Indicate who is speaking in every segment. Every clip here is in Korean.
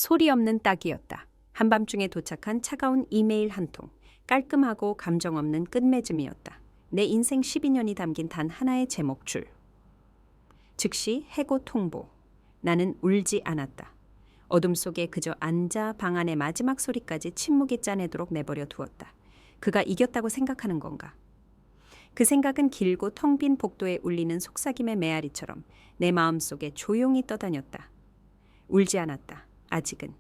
Speaker 1: 소리 없는 딱이었다. 한밤중에 도착한 차가운 이메일 한 통. 깔끔하고 감정 없는 끝맺음이었다. 내 인생 12년이 담긴 단 하나의 제목줄. 즉시 해고 통보. 나는 울지 않았다. 어둠 속에 그저 앉아 방 안의 마지막 소리까지 침묵이 짜내도록 내버려 두었다. 그가 이겼다고 생각하는 건가? 그 생각은 길고 텅 빈 복도에 울리는 속삭임의 메아리처럼 내 마음속에 조용히 떠다녔다. 울지 않았다. 아직은.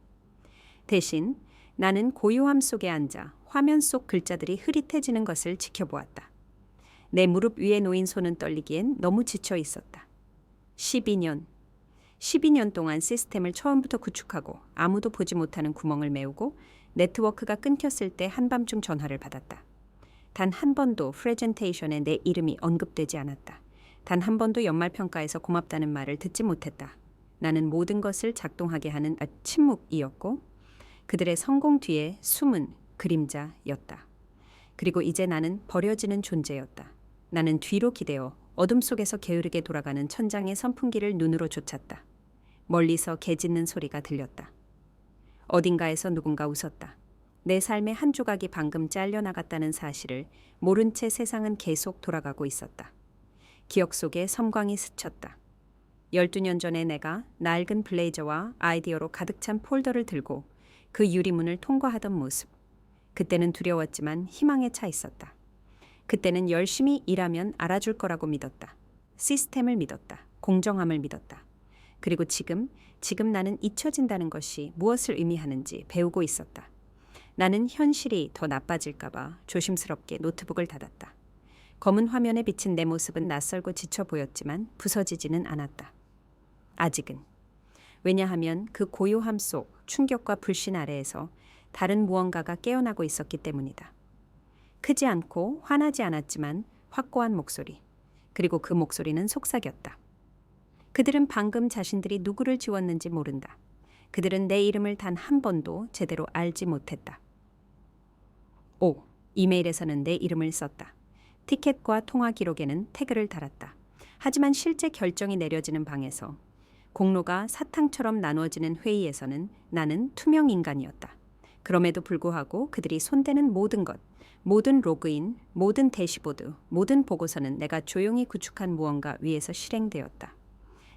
Speaker 1: 대신 나는 고요함 속에 앉아 화면 속 글자들이 흐릿해지는 것을 지켜보았다. 내 무릎 위에 놓인 손은 떨리기엔 너무 지쳐 있었다. 12년 동안 시스템을 처음부터 구축하고 아무도 보지 못하는 구멍을 메우고 네트워크가 끊겼을 때 한밤중 전화를 받았다. 단 한 번도 프레젠테이션에 내 이름이 언급되지 않았다. 단 한 번도 연말평가에서 고맙다는 말을 듣지 못했다. 나는 모든 것을 작동하게 하는 침묵이었고 그들의 성공 뒤에 숨은 그림자였다. 그리고 이제 나는 버려지는 존재였다. 나는 뒤로 기대어 어둠 속에서 게으르게 돌아가는 천장의 선풍기를 눈으로 쫓았다. 멀리서 개 짖는 소리가 들렸다. 어딘가에서 누군가 웃었다. 내 삶의 한 조각이 방금 잘려나갔다는 사실을 모른 채 세상은 계속 돌아가고 있었다. 기억 속에 섬광이 스쳤다. 12년 전에 내가 낡은 블레이저와 아이디어로 가득 찬 폴더를 들고 그 유리문을 통과하던 모습. 그때는 두려웠지만 희망에 차 있었다. 그때는 열심히 일하면 알아줄 거라고 믿었다. 시스템을 믿었다. 공정함을 믿었다. 그리고 지금 나는 잊혀진다는 것이 무엇을 의미하는지 배우고 있었다. 나는 현실이 더 나빠질까봐 조심스럽게 노트북을 닫았다. 검은 화면에 비친 내 모습은 낯설고 지쳐 보였지만 부서지지는 않았다. 아직은. 왜냐하면 그 고요함 속 충격과 불신 아래에서 다른 무언가가 깨어나고 있었기 때문이다. 크지 않고 화나지 않았지만 확고한 목소리. 그리고 그 목소리는 속삭였다. 그들은 방금 자신들이 누구를 지웠는지 모른다. 그들은 내 이름을 단 한 번도 제대로 알지 못했다. 이메일에서는 내 이름을 썼다. 티켓과 통화 기록에는 태그를 달았다. 하지만 실제 결정이 내려지는 방에서 공로가 사탕처럼 나누어지는 회의에서는 나는 투명 인간이었다. 그럼에도 불구하고 그들이 손대는 모든 것, 모든 로그인, 모든 대시보드, 모든 보고서는 내가 조용히 구축한 무언가 위에서 실행되었다.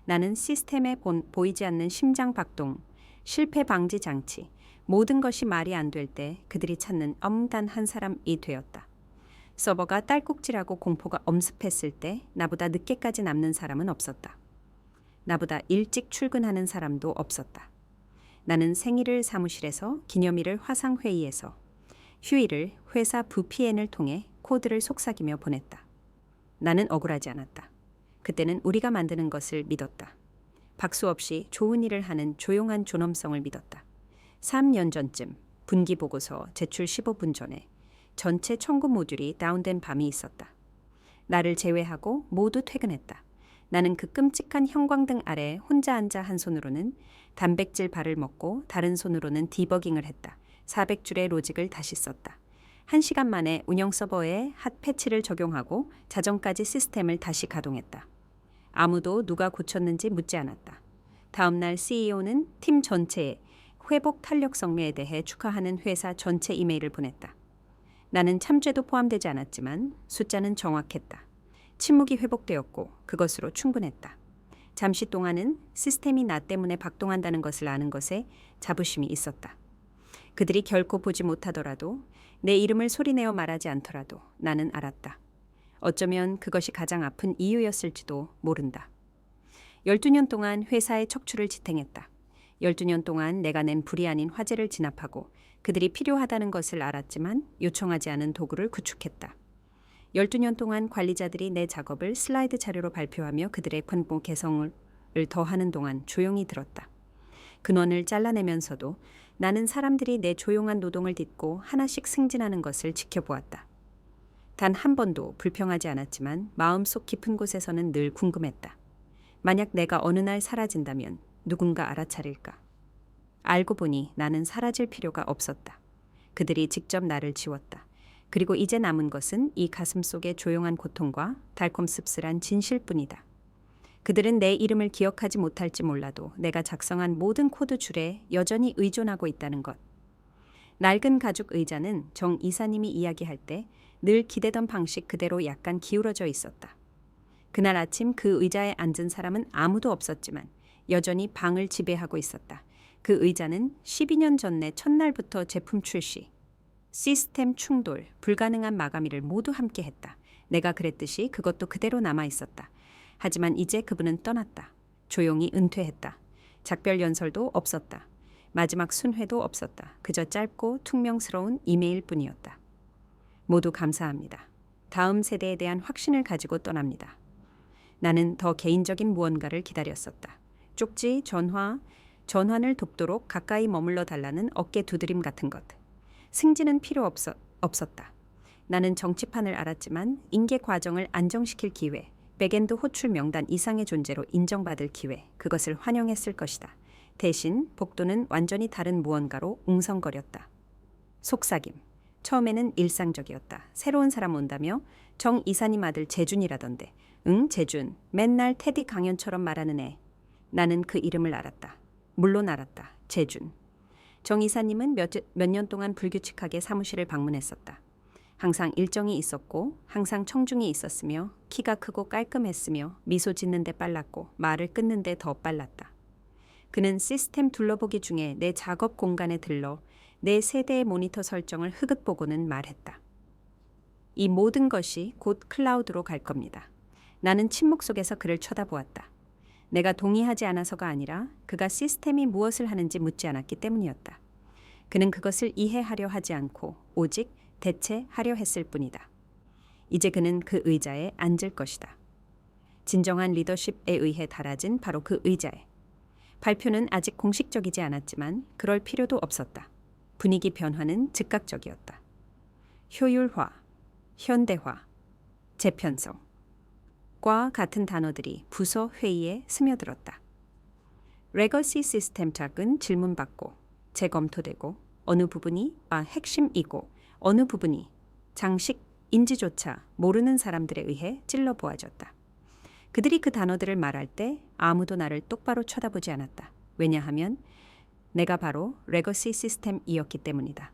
Speaker 1: 나는 시스템에 보이지 않는 심장 박동, 실패 방지 장치, 모든 것이 말이 안 될 때 그들이 찾는 단 한 사람이 되었다. 서버가 딸꾹질하고 공포가 엄습했을 때 나보다 늦게까지 남는 사람은 없었다. 나보다 일찍 출근하는 사람도 없었다. 나는 생일을 사무실에서, 기념일을 화상회의에서, 휴일을 회사 VPN을 통해 코드를 속삭이며 보냈다. 나는 억울하지 않았다. 그때는 우리가 만드는 것을 믿었다. 박수 없이 좋은 일을 하는 조용한 존엄성을 믿었다. 3년 전쯤 분기보고서 제출 15분 전에 전체 청구 모듈이 다운된 밤이 있었다. 나를 제외하고 모두 퇴근했다. 나는 그 끔찍한 형광등 아래 혼자 앉아 한 손으로는 단백질 바를 먹고 다른 손으로는 디버깅을 했다. 400줄의 로직을 다시 썼다. 1시간 만에 운영 서버에 핫 패치를 적용하고 자정까지 시스템을 다시 가동했다. 아무도 누가 고쳤는지 묻지 않았다. 다음날 CEO는 팀 전체에 회복 탄력 성매에 대해 축하하는 회사 전체 이메일을 보냈다. 나는 참죄도 포함되지 않았지만 숫자는 정확했다. 침묵이 회복되었고 그것으로 충분했다. 잠시 동안은 시스템이 나 때문에 박동한다는 것을 아는 것에 자부심이 있었다. 그들이 결코 보지 못하더라도 내 이름을 소리내어 말하지 않더라도 나는 알았다. 어쩌면 그것이 가장 아픈 이유였을지도 모른다. 12년 동안 회사의 척추를 지탱했다. 12년 동안 내가 낸 불이 아닌 화제를 진압하고 그들이 필요하다는 것을 알았지만 요청하지 않은 도구를 구축했다. 12년 동안 관리자들이 내 작업을 슬라이드 자료로 발표하며 그들의 권고 개성을 더하는 동안 조용히 들었다. 근원을 잘라내면서도 나는 사람들이 내 조용한 노동을 딛고 하나씩 승진하는 것을 지켜보았다. 단 한 번도 불평하지 않았지만 마음속 깊은 곳에서는 늘 궁금했다. 만약 내가 어느 날 사라진다면 누군가 알아차릴까? 알고 보니 나는 사라질 필요가 없었다. 그들이 직접 나를 지웠다. 그리고 이제 남은 것은 이 가슴 속의 조용한 고통과 달콤 씁쓸한 진실뿐이다. 그들은 내 이름을 기억하지 못할지 몰라도 내가 작성한 모든 코드 줄에 여전히 의존하고 있다는 것. 낡은 가죽 의자는 정 이사님이 이야기할 때 늘 기대던 방식 그대로 약간 기울어져 있었다. 그날 아침 그 의자에 앉은 사람은 아무도 없었지만 여전히 방을 지배하고 있었다. 그 의자는 12년 전의 첫날부터 제품 출시, 시스템 충돌, 불가능한 마감일을 모두 함께 했다. 내가 그랬듯이 그것도 그대로 남아 있었다. 하지만 이제 그분은 떠났다. 조용히 은퇴했다. 작별 연설도 없었다. 마지막 순회도 없었다. 그저 짧고 퉁명스러운 이메일 뿐이었다. 모두 감사합니다. 다음 세대에 대한 확신을 가지고 떠납니다. 나는 더 개인적인 무언가를 기다렸었다. 쪽지, 전환을 돕도록 가까이 머물러 달라는 어깨 두드림 같은 것. 승진은 필요 없었다. 나는 정치판을 알았지만 인계 과정을 안정시킬 기회, 백엔드 호출 명단 이상의 존재로 인정받을 기회, 그것을 환영했을 것이다. 대신 복도는 완전히 다른 무언가로 웅성거렸다. 속삭임. 처음에는 일상적이었다. 새로운 사람 온다며 정 이사님 아들 재준이라던데. 응, 재준. 맨날 테디 강연처럼 말하는 애. 나는 그 이름을 알았다. 물론 알았다. 재준. 정 이사님은 몇 년 동안 불규칙하게 사무실을 방문했었다. 항상 일정이 있었고 항상 청중이 있었으며 키가 크고 깔끔했으며 미소 짓는데 빨랐고 말을 끊는데 더 빨랐다. 그는 시스템 둘러보기 중에 내 작업 공간에 들러 내 세대의 모니터 설정을 흐긋보고는 말했다. 이 모든 것이 곧 클라우드로 갈 겁니다. 나는 침묵 속에서 그를 쳐다보았다. 내가 동의하지 않아서가 아니라 그가 시스템이 무엇을 하는지 묻지 않았기 때문이었다. 그는 그것을 이해하려 하지 않고 오직 대체하려 했을 뿐이다. 이제 그는 그 의자에 앉을 것이다. 진정한 리더십에 의해 달아진 바로 그 의자에. 발표는 아직 공식적이지 않았지만 그럴 필요도 없었다. 분위기 변화는 즉각적이었다. 효율화, 현대화, 재편성과 같은 단어들이 부서 회의에 스며들었다. 레거시 시스템 작은 질문받고 재검토되고 어느 부분이 핵심이고 어느 부분이 장식인지조차 모르는 사람들에 의해 찔러 보아졌다. 그들이 그 단어들을 말할 때 아무도 나를 똑바로 쳐다보지 않았다. 왜냐하면 내가 바로 레거시 시스템이었기 때문이다.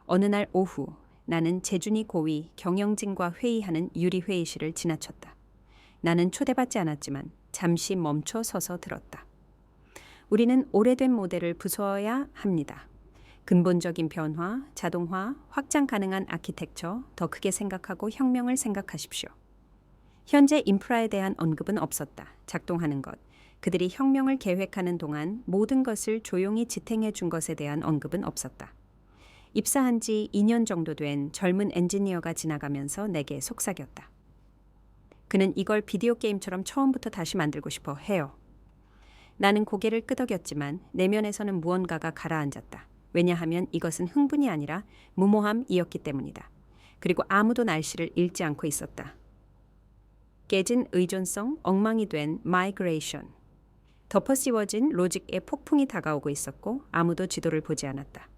Speaker 1: 어느 날 오후 나는 재준이 고위 경영진과 회의하는 유리 회의실을 지나쳤다. 나는 초대받지 않았지만 잠시 멈춰 서서 들었다. 우리는 오래된 모델을 부숴야 합니다. 근본적인 변화, 자동화, 확장 가능한 아키텍처, 더 크게 생각하고 혁명을 생각하십시오. 현재 인프라에 대한 언급은 없었다. 작동하는 것. 그들이 혁명을 계획하는 동안 모든 것을 조용히 지탱해 준 것에 대한 언급은 없었다. 입사한 지 2년 정도 된 젊은 엔지니어가 지나가면서 내게 속삭였다. 그는 이걸 비디오 게임처럼 처음부터 다시 만들고 싶어 해요. 나는 고개를 끄덕였지만 내면에서는 무언가가 가라앉았다. 왜냐하면 이것은 흥분이 아니라 무모함이었기 때문이다. 그리고 아무도 날씨를 읽지 않고 있었다. 깨진 의존성, 엉망이 된 마이그레이션. 덮어씌워진 로직의 폭풍이 다가오고 있었고 아무도 지도를 보지 않았다.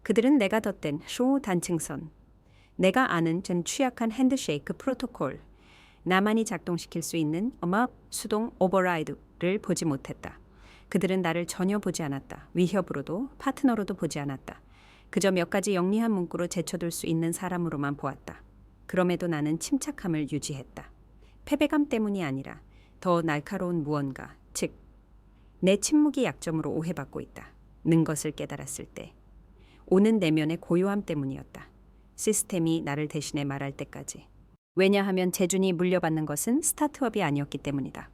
Speaker 1: 그들은 내가 덧댄 쇼 단층선, 내가 아는 전 취약한 핸드쉐이크 프로토콜, 나만이 작동시킬 수 있는 음악 수동 오버라이드를 보지 못했다. 그들은 나를 전혀 보지 않았다. 위협으로도 파트너로도 보지 않았다. 그저 몇 가지 영리한 문구로 제쳐둘 수 있는 사람으로만 보았다. 그럼에도 나는 침착함을 유지했다. 패배감 때문이 아니라 더 날카로운 무언가, 즉 내 침묵이 약점으로 오해받고 있다. 는 것을 깨달았을 때. 오는 내면의 고요함 때문이었다. 시스템이 나를 대신해 말할 때까지. 왜냐하면 재준이 물려받는 것은 스타트업이 아니었기 때문이다.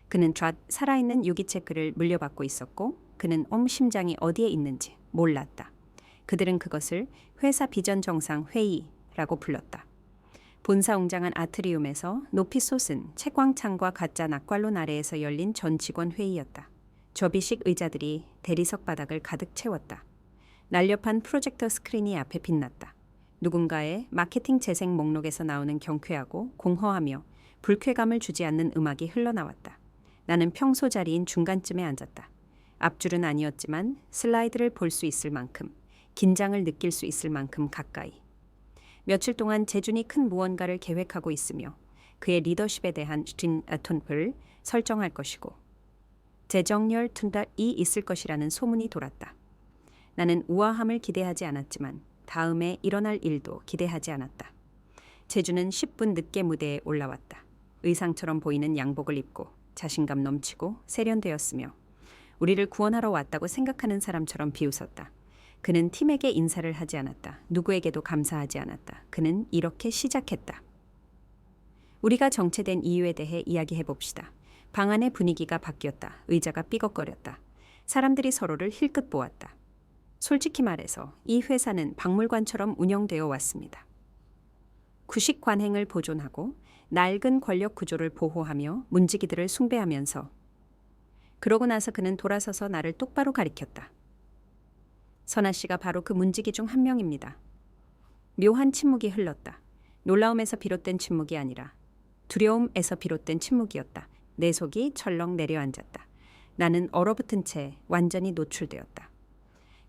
Speaker 1: 그는 살아있는 유기체크를 물려받고 있었고 그는 심장이 어디에 있는지 몰랐다. 그들은 그것을 회사 비전 정상 회의라고 불렀다. 본사 웅장한 아트리움에서 높이 솟은 채광창과 가짜 낙관론 아래에서 열린 전 직원 회의였다. 접이식 의자들이 대리석 바닥을 가득 채웠다. 날렵한 프로젝터 스크린이 앞에 빛났다. 누군가의 마케팅 재생 목록에서 나오는 경쾌하고 공허하며 불쾌감을 주지 않는 음악이 흘러나왔다. 나는 평소 자리인 중간쯤에 앉았다. 앞줄은 아니었지만 슬라이드를 볼 수 있을 만큼, 긴장을 느낄 수 있을 만큼 가까이. 며칠 동안 재준이 큰 무언가를 계획하고 있으며 그의 리더십에 대한 톤을 설정할 것이고 재정렬 툰다이 있을 것이라는 소문이 돌았다. 나는 우아함을 기대하지 않았지만 다음에 일어날 일도 기대하지 않았다. 제주는 10분 늦게 무대에 올라왔다. 의상처럼 보이는 양복을 입고 자신감 넘치고 세련되었으며 우리를 구원하러 왔다고 생각하는 사람처럼 비웃었다. 그는 팀에게 인사를 하지 않았다. 누구에게도 감사하지 않았다. 그는 이렇게 시작했다. 우리가 정체된 이유에 대해 이야기해 봅시다. 방 안의 분위기가 바뀌었다. 의자가 삐걱거렸다. 사람들이 서로를 힐끗 보았다. 솔직히 말해서 이 회사는 박물관처럼 운영되어 왔습니다. 구식 관행을 보존하고 낡은 권력 구조를 보호하며 문지기들을 숭배하면서 그러고 나서 그는 돌아서서 나를 똑바로 가리켰다. 선아 씨가 바로 그 문지기 중 한 명입니다. 묘한 침묵이 흘렀다. 놀라움에서 비롯된 침묵이 아니라 두려움에서 비롯된 침묵이었다. 내 속이 철렁 내려앉았다. 나는 얼어붙은 채 완전히 노출되었다.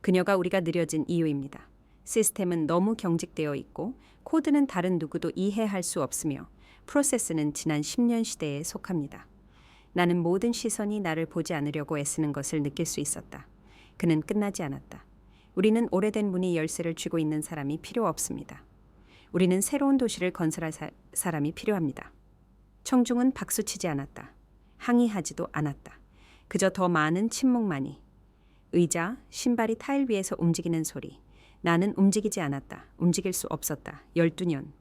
Speaker 1: 그녀가 우리가 느려진 이유입니다. 시스템은 너무 경직되어 있고 코드는 다른 누구도 이해할 수 없으며 프로세스는 지난 10년 시대에 속합니다. 나는 모든 시선이 나를 보지 않으려고 애쓰는 것을 느낄 수 있었다. 그는 끝나지 않았다. 우리는 오래된 문이 열쇠를 쥐고 있는 사람이 필요 없습니다. 우리는 새로운 도시를 건설할 사람이 필요합니다. 청중은 박수치지 않았다. 항의하지도 않았다. 그저 더 많은 침묵만이. 의자, 신발이 타일 위에서 움직이는 소리. 나는 움직이지 않았다. 움직일 수 없었다. 12년.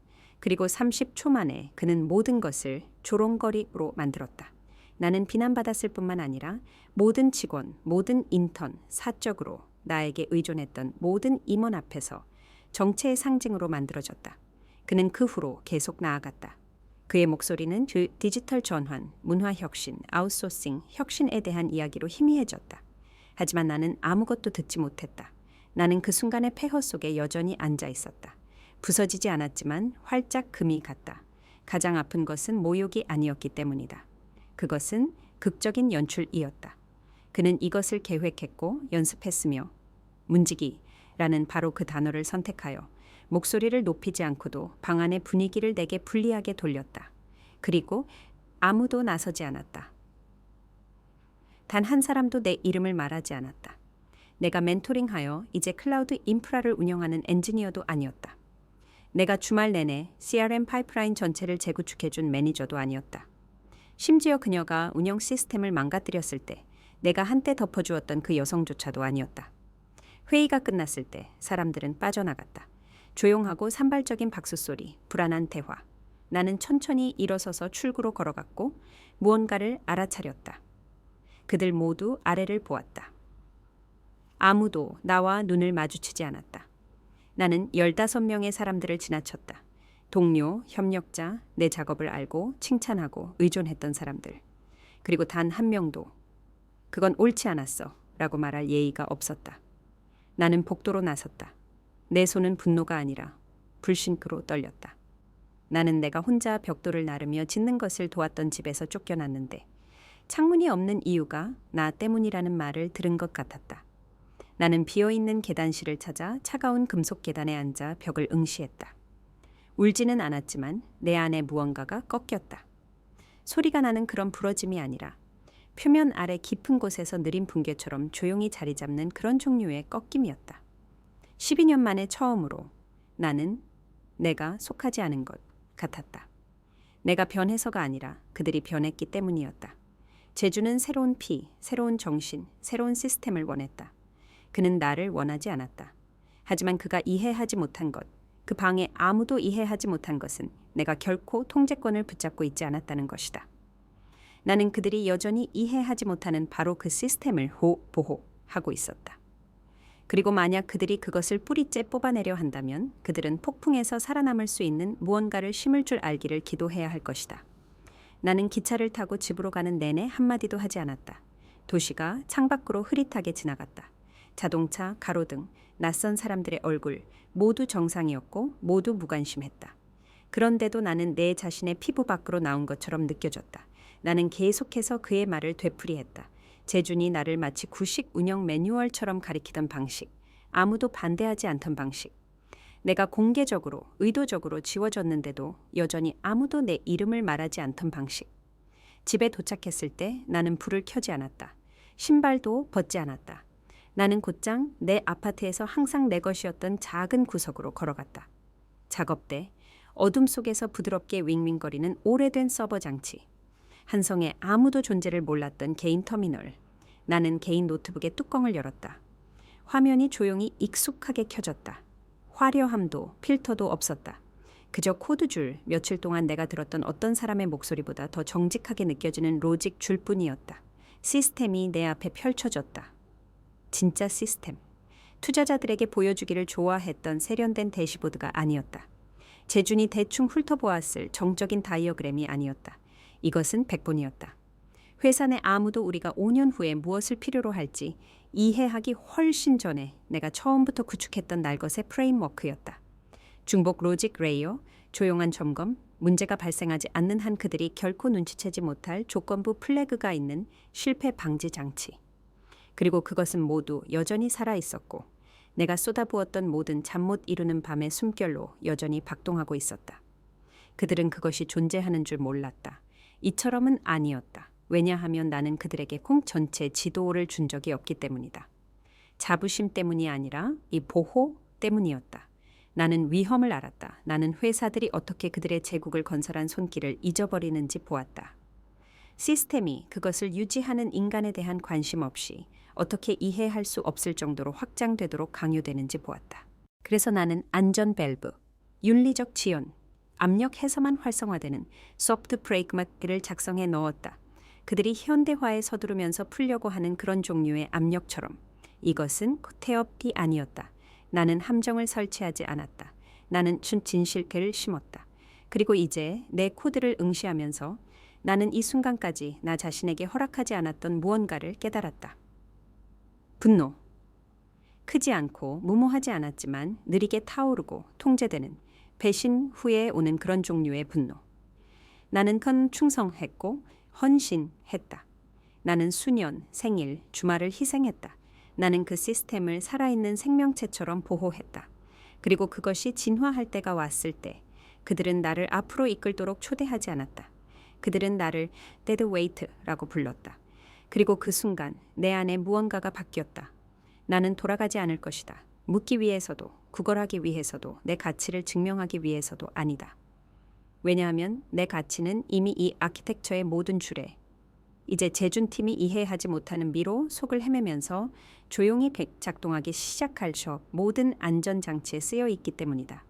Speaker 1: 그리고 30초 만에 그는 모든 것을 조롱거리로 만들었다. 나는 비난받았을 뿐만 아니라 모든 직원, 모든 인턴, 사적으로 나에게 의존했던 모든 임원 앞에서 정체의 상징으로 만들어졌다. 그는 그 후로 계속 나아갔다. 그의 목소리는 디지털 전환, 문화 혁신, 아웃소싱, 혁신에 대한 이야기로 희미해졌다. 하지만 나는 아무것도 듣지 못했다. 나는 그 순간의 폐허 속에 여전히 앉아 있었다. 부서지지 않았지만 활짝 금이 갔다. 가장 아픈 것은 모욕이 아니었기 때문이다. 그것은 극적인 연출이었다. 그는 이것을 계획했고 연습했으며 문지기라는 바로 그 단어를 선택하여 목소리를 높이지 않고도 방 안의 분위기를 내게 불리하게 돌렸다. 그리고 아무도 나서지 않았다. 단 한 사람도 내 이름을 말하지 않았다. 내가 멘토링하여 이제 클라우드 인프라를 운영하는 엔지니어도 아니었다. 내가 주말 내내 CRM 파이프라인 전체를 재구축해준 매니저도 아니었다. 심지어 그녀가 운영 시스템을 망가뜨렸을 때 내가 한때 덮어주었던 그 여성조차도 아니었다. 회의가 끝났을 때 사람들은 빠져나갔다. 조용하고 산발적인 박수소리, 불안한 대화. 나는 천천히 일어서서 출구로 걸어갔고 무언가를 알아차렸다. 그들 모두 아래를 보았다. 아무도 나와 눈을 마주치지 않았다. 나는 15명의 사람들을 지나쳤다. 동료, 협력자, 내 작업을 알고 칭찬하고 의존했던 사람들. 그리고 단 한 명도 그건 옳지 않았어 라고 말할 예의가 없었다. 나는 복도로 나섰다. 내 손은 분노가 아니라 불신크로 떨렸다. 나는 내가 혼자 벽돌을 나르며 짓는 것을 도왔던 집에서 쫓겨났는데 창문이 없는 이유가 나 때문이라는 말을 들은 것 같았다. 나는 비어있는 계단실을 찾아 차가운 금속 계단에 앉아 벽을 응시했다. 울지는 않았지만 내 안에 무언가가 꺾였다. 소리가 나는 그런 부러짐이 아니라 표면 아래 깊은 곳에서 느린 붕괴처럼 조용히 자리 잡는 그런 종류의 꺾임이었다. 12년 만에 처음으로 나는 내가 속하지 않은 것 같았다. 내가 변해서가 아니라 그들이 변했기 때문이었다. 제주는 새로운 피, 새로운 정신, 새로운 시스템을 원했다. 그는 나를 원하지 않았다. 하지만 그가 이해하지 못한 것, 그 방에 아무도 이해하지 못한 것은 내가 결코 통제권을 붙잡고 있지 않았다는 것이다. 나는 그들이 여전히 이해하지 못하는 바로 그 시스템을 보호하고 있었다. 그리고 만약 그들이 그것을 뿌리째 뽑아내려 한다면 그들은 폭풍에서 살아남을 수 있는 무언가를 심을 줄 알기를 기도해야 할 것이다. 나는 기차를 타고 집으로 가는 내내 한마디도 하지 않았다. 도시가 창밖으로 흐릿하게 지나갔다. 자동차, 가로등, 낯선 사람들의 얼굴 모두 정상이었고 모두 무관심했다. 그런데도 나는 내 자신의 피부 밖으로 나온 것처럼 느껴졌다. 나는 계속해서 그의 말을 되풀이했다. 재준이 나를 마치 구식 운영 매뉴얼처럼 가리키던 방식, 아무도 반대하지 않던 방식. 내가 공개적으로, 의도적으로 지워줬는데도 여전히 아무도 내 이름을 말하지 않던 방식. 집에 도착했을 때 나는 불을 켜지 않았다. 신발도 벗지 않았다. 나는 곧장 내 아파트에서 항상 내 것이었던 작은 구석으로 걸어갔다. 작업대, 어둠 속에서 부드럽게 윙윙거리는 오래된 서버 장치. 한성에 아무도 존재를 몰랐던 개인 터미널. 나는 개인 노트북의 뚜껑을 열었다. 화면이 조용히 익숙하게 켜졌다. 화려함도 필터도 없었다. 그저 코드줄, 며칠 동안 내가 들었던 어떤 사람의 목소리보다 더 정직하게 느껴지는 로직 줄뿐이었다. 시스템이 내 앞에 펼쳐졌다. 진짜 시스템. 투자자들에게 보여주기를 좋아했던 세련된 대시보드가 아니었다. 재준이 대충 훑어보았을 정적인 다이어그램이 아니었다. 이것은 백본이었다. 회사 내 아무도 우리가 5년 후에 무엇을 필요로 할지 이해하기 훨씬 전에 내가 처음부터 구축했던 날것의 프레임워크였다. 중복 로직 레이어, 조용한 점검, 문제가 발생하지 않는 한 그들이 결코 눈치채지 못할 조건부 플래그가 있는 실패 방지 장치. 그리고 그것은 모두 여전히 살아있었고 내가 쏟아부었던 모든 잠 못 이루는 밤의 숨결로 여전히 박동하고 있었다. 그들은 그것이 존재하는 줄 몰랐다. 이처럼은 아니었다. 왜냐하면 나는 그들에게 콩 전체 지도를 준 적이 없기 때문이다. 자부심 때문이 아니라 이 보호 때문이었다. 나는 위험을 알았다. 나는 회사들이 어떻게 그들의 제국을 건설한 손길을 잊어버리는지 보았다. 시스템이 그것을 유지하는 인간에 대한 관심 없이 어떻게 이해할 수 없을 정도로 확장되도록 강요되는지 보았다. 그래서 나는 안전 밸브, 윤리적 지연, 압력해서만 활성화되는 소프트 브레이크를 작성해 넣었다. 그들이 현대화에 서두르면서 풀려고 하는 그런 종류의 압력처럼. 이것은 태엽이 아니었다. 나는 함정을 설치하지 않았다. 나는 진실계를 심었다. 그리고 이제 내 코드를 응시하면서 나는 이 순간까지 나 자신에게 허락하지 않았던 무언가를 깨달았다. 분노. 크지 않고 무모하지 않았지만 느리게 타오르고 통제되는 배신 후에 오는 그런 종류의 분노. 나는 충성했고 헌신했다. 나는 수년, 생일, 주말을 희생했다. 나는 그 시스템을 살아있는 생명체처럼 보호했다. 그리고 그것이 진화할 때가 왔을 때 그들은 나를 앞으로 이끌도록 초대하지 않았다. 그들은 나를 dead weight라고 불렀다. 그리고 그 순간 내 안에 무언가가 바뀌었다. 나는 돌아가지 않을 것이다. 묻기 위해서도 구걸하기 위해서도 내 가치를 증명하기 위해서도 아니다. 왜냐하면 내 가치는 이미 이 아키텍처의 모든 줄에 이제 재준팀이 이해하지 못하는 미로 속을 헤매면서 조용히 작동하기 시작할 모든 안전장치에 쓰여 있기 때문이다.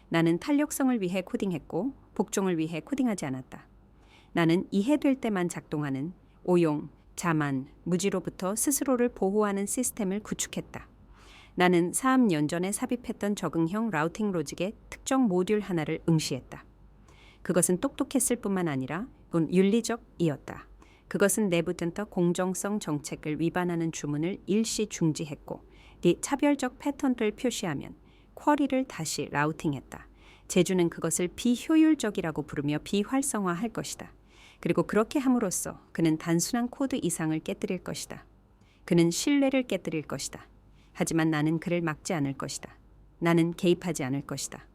Speaker 1: 나는 탄력성을 위해 코딩했고 복종을 위해 코딩하지 않았다. 나는 이해될 때만 작동하는 오용, 자만, 무지로부터 스스로를 보호하는 시스템을 구축했다. 나는 3년 전에 삽입했던 적응형 라우팅 로직의 특정 모듈 하나를 응시했다. 그것은 똑똑했을 뿐만 아니라 윤리적이었다. 그것은 내부센터 공정성 정책을 위반하는 주문을 일시 중지했고 차별적 패턴을 표시하면 쿼리를 다시 라우팅했다. 제주는 그것을 비효율적이라고 부르며 비활성화할 것이다. 그리고 그렇게 함으로써 그는 단순한 코드 이상을 깨뜨릴 것이다. 그는 신뢰를 깨뜨릴 것이다. 하지만 나는 그를 막지 않을 것이다. 나는 개입하지 않을 것이다.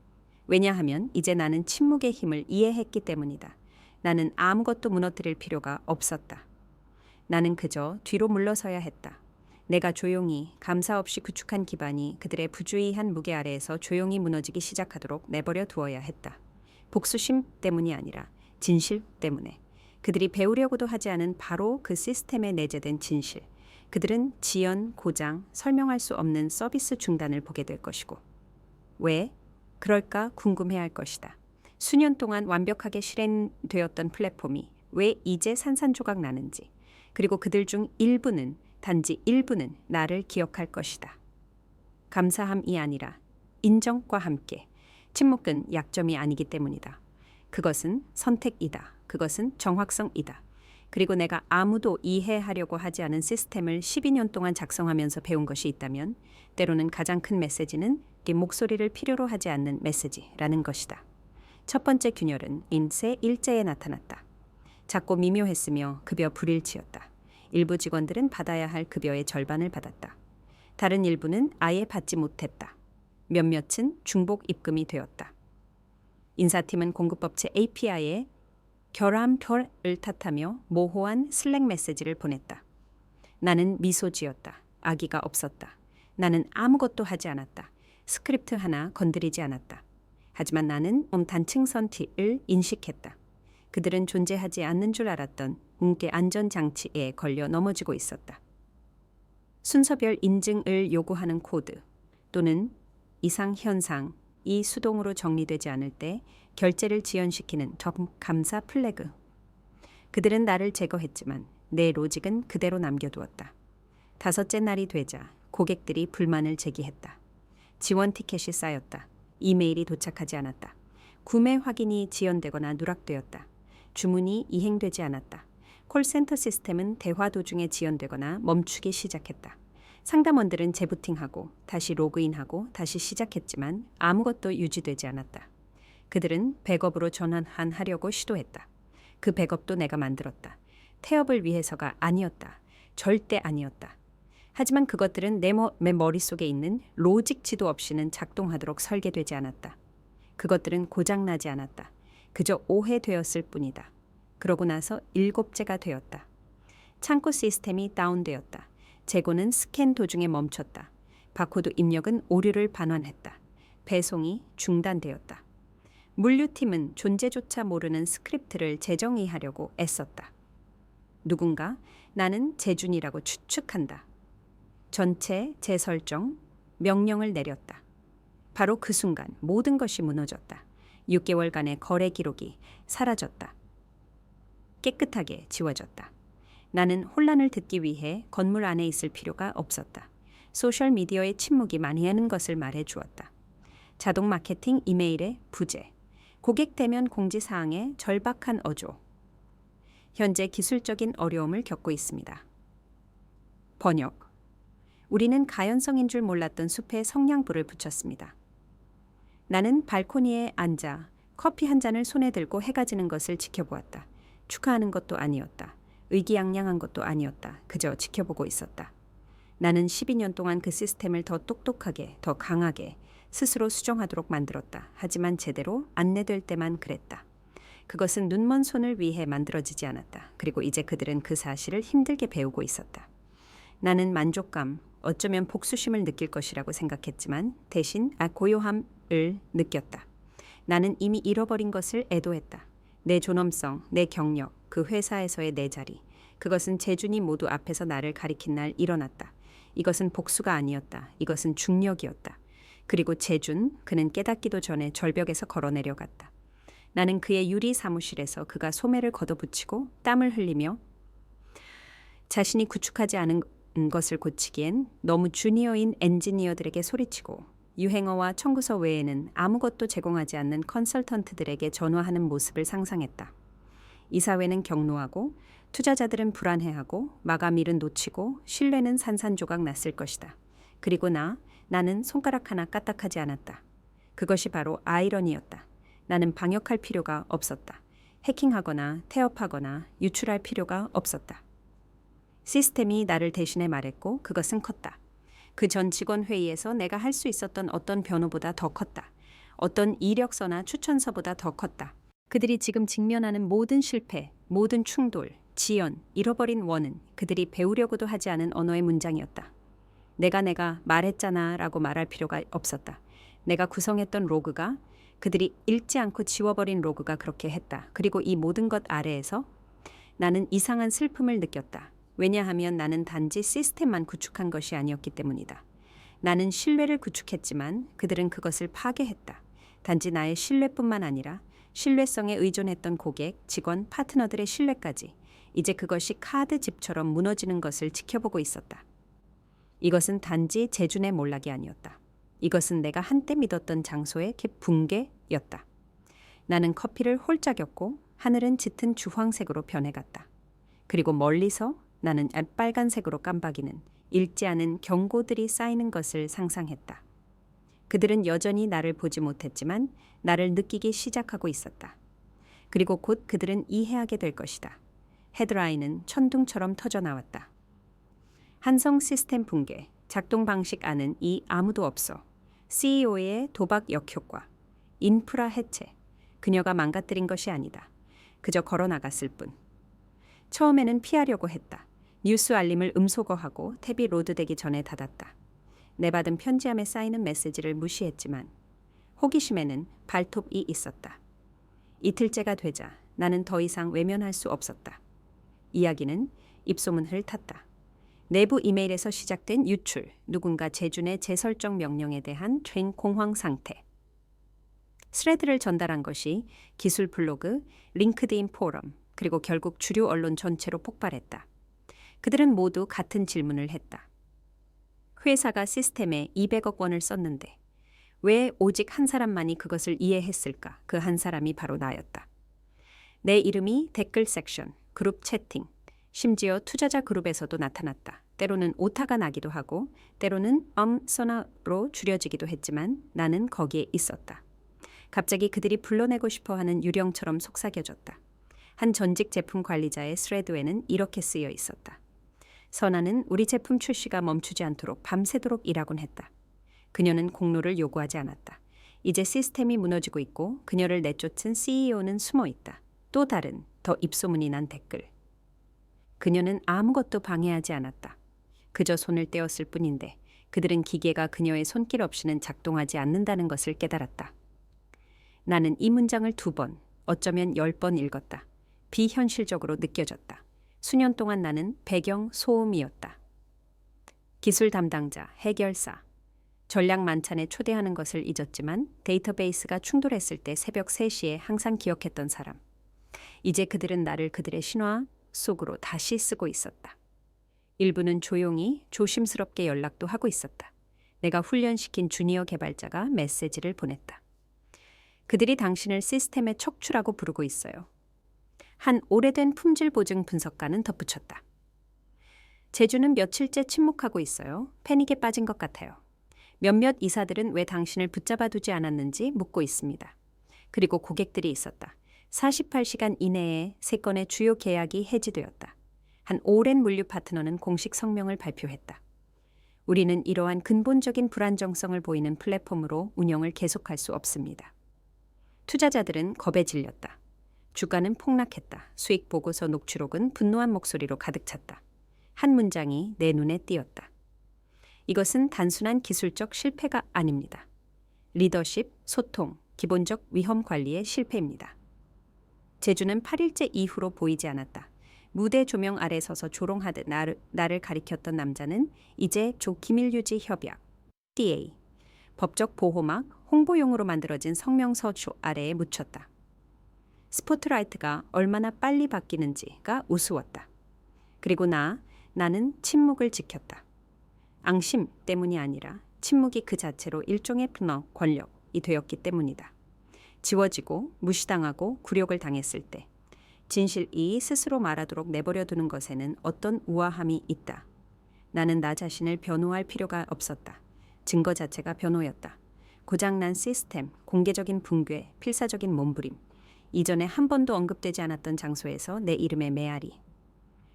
Speaker 1: 왜냐하면 이제 나는 침묵의 힘을 이해했기 때문이다. 나는 아무것도 무너뜨릴 필요가 없었다. 나는 그저 뒤로 물러서야 했다. 내가 조용히 감사 없이 구축한 기반이 그들의 부주의한 무게 아래에서 조용히 무너지기 시작하도록 내버려 두어야 했다. 복수심 때문이 아니라 진실 때문에. 그들이 배우려고도 하지 않은 바로 그 시스템에 내재된 진실. 그들은 지연, 고장, 설명할 수 없는 서비스 중단을 보게 될 것이고. 왜? 그럴까 궁금해할 것이다. 수년 동안 완벽하게 실행되었던 플랫폼이 왜 이제 산산조각 나는지. 그리고 그들 중 일부는 단지 일부는 나를 기억할 것이다. 감사함이 아니라 인정과 함께. 침묵은 약점이 아니기 때문이다. 그것은 선택이다. 그것은 정확성이다. 그리고 내가 아무도 이해하려고 하지 않은 시스템을 12년 동안 작성하면서 배운 것이 있다면 때로는 가장 큰 메시지는 네 목소리를 필요로 하지 않는 메시지라는 것이다. 첫 번째 균열은 인쇄 일제에 나타났다. 작고 미묘했으며 급여 불일치였다. 일부 직원들은 받아야 할 급여의 절반을 받았다. 다른 일부는 아예 받지 못했다. 몇몇은 중복 입금이 되었다. 인사팀은 공급업체 API에 결함표를 탓하며 모호한 슬랙 메시지를 보냈다. 나는 미소 지었다. 악의가 없었다. 나는 아무것도 하지 않았다. 스크립트 하나 건드리지 않았다. 하지만 나는 단층선 T를 인식했다. 그들은 존재하지 않는 줄 알았던 운계 안전장치에 걸려 넘어지고 있었다. 순서별 인증을 요구하는 코드 또는 이상 현상이 수동으로 정리되지 않을 때 결제를 지연시키는 감사 플래그. 그들은 나를 제거했지만 내 로직은 그대로 남겨두었다. 5째 날이 되자 고객들이 불만을 제기했다. 지원 티켓이 쌓였다. 이메일이 도착하지 않았다. 구매 확인이 지연되거나 누락되었다. 주문이 이행되지 않았다. 콜센터 시스템은 대화 도중에 지연되거나 멈추기 시작했다. 상담원들은 재부팅하고 다시 로그인하고 다시 시작했지만 아무것도 유지되지 않았다. 그들은 백업으로 전환하려고 시도했다. 그 백업도 내가 만들었다. 태업을 위해서가 아니었다. 절대 아니었다. 하지만 그것들은 내 머릿속에 있는 로직치도 없이는 작동하도록 설계되지 않았다. 그것들은 고장나지 않았다. 그저 오해되었을 뿐이다. 그러고 나서 7째가 되었다. 창고 시스템이 다운되었다. 재고는 스캔 도중에 멈췄다. 바코드 입력은 오류를 반환했다. 배송이 중단되었다. 물류팀은 존재조차 모르는 스크립트를 재정의하려고 애썼다. 누군가 나는 재준이라고 추측한다. 전체 재설정, 명령을 내렸다. 바로 그 순간 모든 것이 무너졌다. 6개월간의 거래 기록이 사라졌다. 깨끗하게 지워졌다. 나는 혼란을 듣기 위해 건물 안에 있을 필요가 없었다. 소셜미디어의 침묵이 많이 하는 것을 말해 주었다. 자동 마케팅 이메일의 부재, 고객 대면 공지사항의 절박한 어조. 현재 기술적인 어려움을 겪고 있습니다. 번역. 우리는 가연성인 줄 몰랐던 숲에 성냥불을 붙였습니다. 나는 발코니에 앉아 커피 한 잔을 손에 들고 해가 지는 것을 지켜보았다. 축하하는 것도 아니었다. 의기양양한 것도 아니었다. 그저 지켜보고 있었다. 나는 12년 동안 그 시스템을 더 똑똑하게, 더 강하게 스스로 수정하도록 만들었다. 하지만 제대로 안내될 때만 그랬다. 그것은 눈먼 손을 위해 만들어지지 않았다. 그리고 이제 그들은 그 사실을 힘들게 배우고 있었다. 나는 만족감, 어쩌면 복수심을 느낄 것이라고 생각했지만 대신 고요함을 느꼈다. 나는 이미 잃어버린 것을 애도했다. 내 존엄성, 내 경력, 그 회사에서의 내 자리. 그것은 재준이 모두 앞에서 나를 가리킨 날 일어났다. 이것은 복수가 아니었다. 이것은 중력이었다. 그리고 재준, 그는 깨닫기도 전에 절벽에서 걸어 내려갔다. 나는 그의 유리 사무실에서 그가 소매를 걷어붙이고 땀을 흘리며 자신이 구축하지 않은 것을 고치기엔 너무 주니어인 엔지니어들에게 소리치고 유행어와 청구서 외에는 아무것도 제공하지 않는 컨설턴트들에게 전화하는 모습을 상상했다. 이사회는 격노하고 투자자들은 불안해하고 마감일은 놓치고 신뢰는 산산조각 났을 것이다. 그리고 나는 손가락 하나 까딱하지 않았다. 그것이 바로 아이러니였다. 나는 방역할 필요가 없었다. 해킹하거나 태업하거나 유출할 필요가 없었다. 시스템이 나를 대신해 말했고 그것은 컸다. 그 전 직원 회의에서 내가 할 수 있었던 어떤 변호보다 더 컸다. 어떤 이력서나 추천서보다 더 컸다. 그들이 지금 직면하는 모든 실패, 모든 충돌, 지연, 잃어버린 원은 그들이 배우려고도 하지 않은 언어의 문장이었다. 내가 말했잖아 라고 말할 필요가 없었다. 내가 구성했던 로그가 그들이 읽지 않고 지워버린 로그가 그렇게 했다. 그리고 이 모든 것 아래에서 나는 이상한 슬픔을 느꼈다. 왜냐하면 나는 단지 시스템만 구축한 것이 아니었기 때문이다. 나는 신뢰를 구축했지만 그들은 그것을 파괴했다. 단지 나의 신뢰뿐만 아니라 신뢰성에 의존했던 고객, 직원, 파트너들의 신뢰까지 이제 그것이 카드집처럼 무너지는 것을 지켜보고 있었다. 이것은 단지 재준의 몰락이 아니었다. 이것은 내가 한때 믿었던 장소의 붕괴였다. 나는 커피를 홀짝였고 하늘은 짙은 주황색으로 변해갔다. 그리고 멀리서 나는 빨간색으로 깜박이는 읽지 않은 경고들이 쌓이는 것을 상상했다. 그들은 여전히 나를 보지 못했지만 나를 느끼기 시작하고 있었다. 그리고 곧 그들은 이해하게 될 것이다. 헤드라인은 천둥처럼 터져나왔다. 한성 시스템 붕괴, 작동 방식 아는 이 아무도 없어. CEO의 도박 역효과, 인프라 해체. 그녀가 망가뜨린 것이 아니다. 그저 걸어 나갔을 뿐. 처음에는 피하려고 했다. 뉴스 알림을 음소거하고 탭이 로드되기 전에 닫았다. 내받은 편지함에 쌓이는 메시지를 무시했지만 호기심에는 발톱이 있었다. 이틀째가 되자 나는 더 이상 외면할 수 없었다. 이야기는 입소문을 탔다. 내부 이메일에서 시작된 유출, 누군가 제준의 재설정 명령에 대한 된 공황 상태. 스레드를 전달한 것이 기술 블로그, 링크드인 포럼, 그리고 결국 주류 언론 전체로 폭발했다. 그들은 모두 같은 질문을 했다. 회사가 시스템에 200억 원을 썼는데 왜 오직 한 사람만이 그것을 이해했을까? 그 한 사람이 바로 나였다. 내 이름이 댓글 섹션, 그룹 채팅, 심지어 투자자 그룹에서도 나타났다. 때로는 오타가 나기도 하고 때로는 써나로 줄여지기도 했지만 나는 거기에 있었다. 갑자기 그들이 불러내고 싶어하는 유령처럼 속삭여졌다. 한 전직 제품 관리자의 스레드에는 이렇게 쓰여 있었다. 선아는 우리 제품 출시가 멈추지 않도록 밤새도록 일하곤 했다. 그녀는 공로를 요구하지 않았다. 이제 시스템이 무너지고 있고 그녀를 내쫓은 CEO는 숨어 있다. 또 다른 더 입소문이 난 댓글. 그녀는 아무것도 방해하지 않았다. 그저 손을 떼었을 뿐인데 그들은 기계가 그녀의 손길 없이는 작동하지 않는다는 것을 깨달았다. 나는 이 문장을 2번, 어쩌면 10번 읽었다. 비현실적으로 느껴졌다. 수년 동안 나는 배경 소음이었다. 기술 담당자, 해결사, 전략 만찬에 초대하는 것을 잊었지만 데이터베이스가 충돌했을 때 새벽 3시에 항상 기억했던 사람. 이제 그들은 나를 그들의 신화 속으로 다시 쓰고 있었다. 일부는 조용히 조심스럽게 연락도 하고 있었다. 내가 훈련시킨 주니어 개발자가 메시지를 보냈다. 그들이 당신을 시스템의 척추라고 부르고 있어요. 한 오래된 품질 보증 분석가는 덧붙였다. 제주는 며칠째 침묵하고 있어요. 패닉에 빠진 것 같아요. 몇몇 이사들은 왜 당신을 붙잡아두지 않았는지 묻고 있습니다. 그리고 고객들이 있었다. 48시간 이내에 3건의 주요 계약이 해지되었다. 한 오랜 물류 파트너는 공식 성명을 발표했다. 우리는 이러한 근본적인 불안정성을 보이는 플랫폼으로 운영을 계속할 수 없습니다. 투자자들은 겁에 질렸다. 주가는 폭락했다. 수익 보고서 녹취록은 분노한 목소리로 가득 찼다. 한 문장이 내 눈에 띄었다. 이것은 단순한 기술적 실패가 아닙니다. 리더십, 소통, 기본적 위험 관리의 실패입니다. 제주는 8일째 이후로 보이지 않았다. 무대 조명 아래 서서 조롱하듯 나를 가리켰던 남자는 이제 기밀유지 협약, DA, 법적 보호막, 홍보용으로 만들어진 성명서 아래에 묻혔다. 스포트라이트가 얼마나 빨리 바뀌는지가 우스웠다. 그리고 나는 침묵을 지켰다. 앙심 때문이 아니라 침묵이 그 자체로 일종의 권력이 되었기 때문이다. 지워지고 무시당하고 굴욕을 당했을 때 진실이 스스로 말하도록 내버려 두는 것에는 어떤 우아함이 있다. 나는 나 자신을 변호할 필요가 없었다. 증거 자체가 변호였다. 고장난 시스템, 공개적인 붕괴, 필사적인 몸부림. 이전에 한 번도 언급되지 않았던 장소에서 내 이름의 메아리.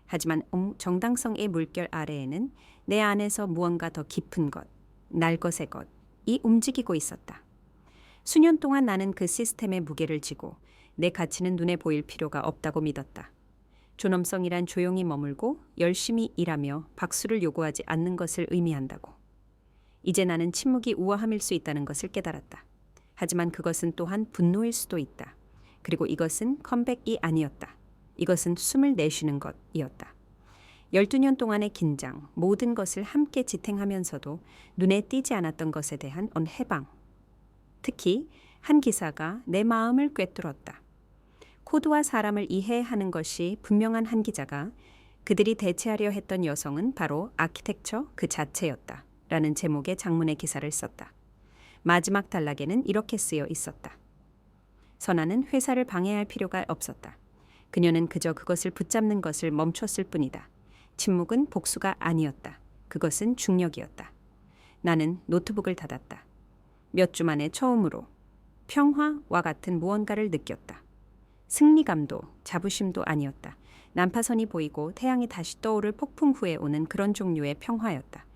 Speaker 1: 하지만 정당성의 물결 아래에는 내 안에서 무언가 더 깊은 것, 날 것의 것이 움직이고 있었다. 수년 동안 나는 그 시스템의 무게를 지고 내 가치는 눈에 보일 필요가 없다고 믿었다. 존엄성이란 조용히 머물고 열심히 일하며 박수를 요구하지 않는 것을 의미한다고. 이제 나는 침묵이 우아함일 수 있다는 것을 깨달았다. 하지만 그것은 또한 분노일 수도 있다. 그리고 이것은 컴백이 아니었다. 이것은 숨을 내쉬는 것이었다. 12년 동안의 긴장, 모든 것을 함께 지탱하면서도 눈에 띄지 않았던 것에 대한 해방. 특히 한 기사가 내 마음을 꿰뚫었다. 코드와 사람을 이해하는 것이 분명한 한 기자가 그들이 대체하려 했던 여성은 바로 아키텍처 그 자체였다. 라는 제목의 장문의 기사를 썼다. 마지막 단락에는 이렇게 쓰여 있었다. 선아는 회사를 방해할 필요가 없었다. 그녀는 그저 그것을 붙잡는 것을 멈췄을 뿐이다. 침묵은 복수가 아니었다. 그것은 중력이었다. 나는 노트북을 닫았다. 몇 주 만에 처음으로 평화와 같은 무언가를 느꼈다. 승리감도 자부심도 아니었다. 난파선이 보이고 태양이 다시 떠오를 폭풍 후에 오는 그런 종류의 평화였다.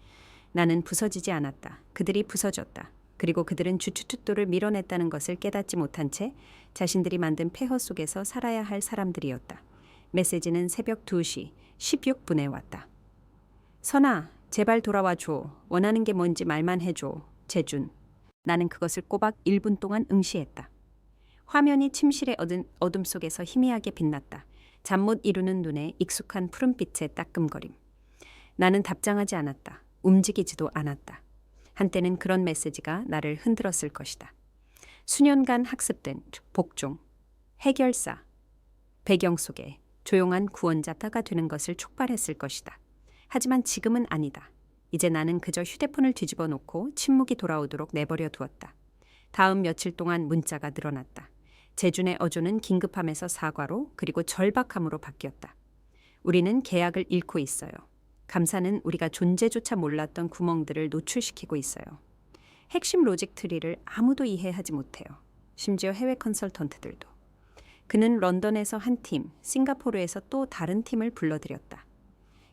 Speaker 1: 나는 부서지지 않았다. 그들이 부서졌다. 그리고 그들은 주춧뚜뚜를 밀어냈다는 것을 깨닫지 못한 채 자신들이 만든 폐허 속에서 살아야 할 사람들이었다. 메시지는 새벽 2시 16분에 왔다. 선아, 제발 돌아와 줘. 원하는 게 뭔지 말만 해줘. 재준. 나는 그것을 꼬박 1분 동안 응시했다. 화면이 침실의 어둠 속에서 희미하게 빛났다. 잠 못 이루는 눈에 익숙한 푸른빛의 따끔거림. 나는 답장하지 않았다. 움직이지도 않았다. 한때는 그런 메시지가 나를 흔들었을 것이다. 수년간 학습된 복종, 해결사, 배경 속에 조용한 구원자가 되는 것을 촉발했을 것이다. 하지만 지금은 아니다. 이제 나는 그저 휴대폰을 뒤집어 놓고 침묵이 돌아오도록 내버려 두었다. 다음 며칠 동안 문자가 늘어났다. 재준의 어조는 긴급함에서 사과로 그리고 절박함으로 바뀌었다. 우리는 계약을 잃고 있어요. 감사는 우리가 존재조차 몰랐던 구멍들을 노출시키고 있어요. 핵심 로직 트리를 아무도 이해하지 못해요. 심지어 해외 컨설턴트들도. 그는 런던에서 한 팀, 싱가포르에서 또 다른 팀을 불러들였다.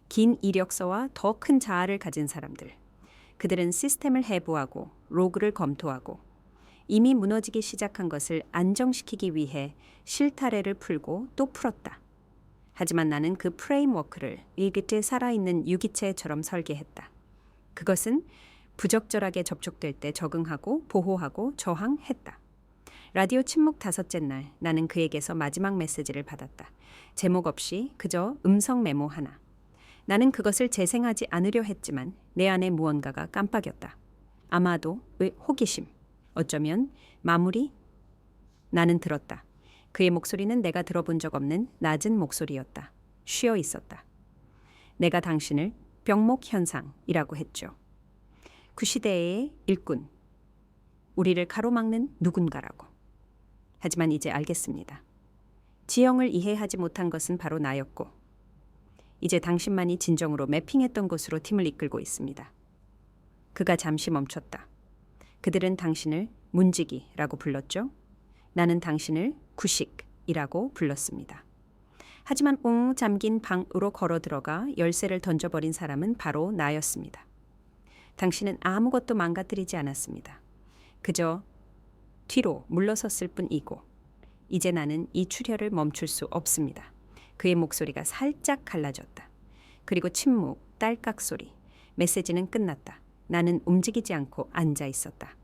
Speaker 1: 긴 이력서와 더 큰 자아를 가진 사람들. 그들은 시스템을 해부하고 로그를 검토하고 이미 무너지기 시작한 것을 안정시키기 위해 실타래를 풀고 또 풀었다. 하지만 나는 그 프레임워크를 일기에 살아있는 유기체처럼 설계했다. 그것은 부적절하게 접촉될 때 적응하고 보호하고 저항했다. 라디오 침묵 5째 날 나는 그에게서 마지막 메시지를 받았다. 제목 없이 그저 음성 메모 하나. 나는 그것을 재생하지 않으려 했지만 내 안에 무언가가 깜빡였다. 아마도 호기심. 어쩌면 마무리? 나는 들었다. 그의 목소리는 내가 들어본 적 없는 낮은 목소리였다. 쉬어 있었다. 내가 당신을 병목 현상이라고 했죠. 그 시대의 일꾼. 우리를 가로막는 누군가라고. 하지만 이제 알겠습니다. 지형을 이해하지 못한 것은 바로 나였고 이제 당신만이 진정으로 매핑했던 곳으로 팀을 이끌고 있습니다. 그가 잠시 멈췄다. 그들은 당신을 문지기라고 불렀죠. 나는 당신을 구식이라고 불렀습니다. 하지만 잠긴 방으로 걸어 들어가 열쇠를 던져버린 사람은 바로 나였습니다. 당신은 아무것도 망가뜨리지 않았습니다. 그저 뒤로 물러섰을 뿐이고 이제 나는 이 출혈을 멈출 수 없습니다. 그의 목소리가 살짝 갈라졌다. 그리고 침묵, 딸깍 소리. 메시지는 끝났다. 나는 움직이지 않고 앉아 있었다.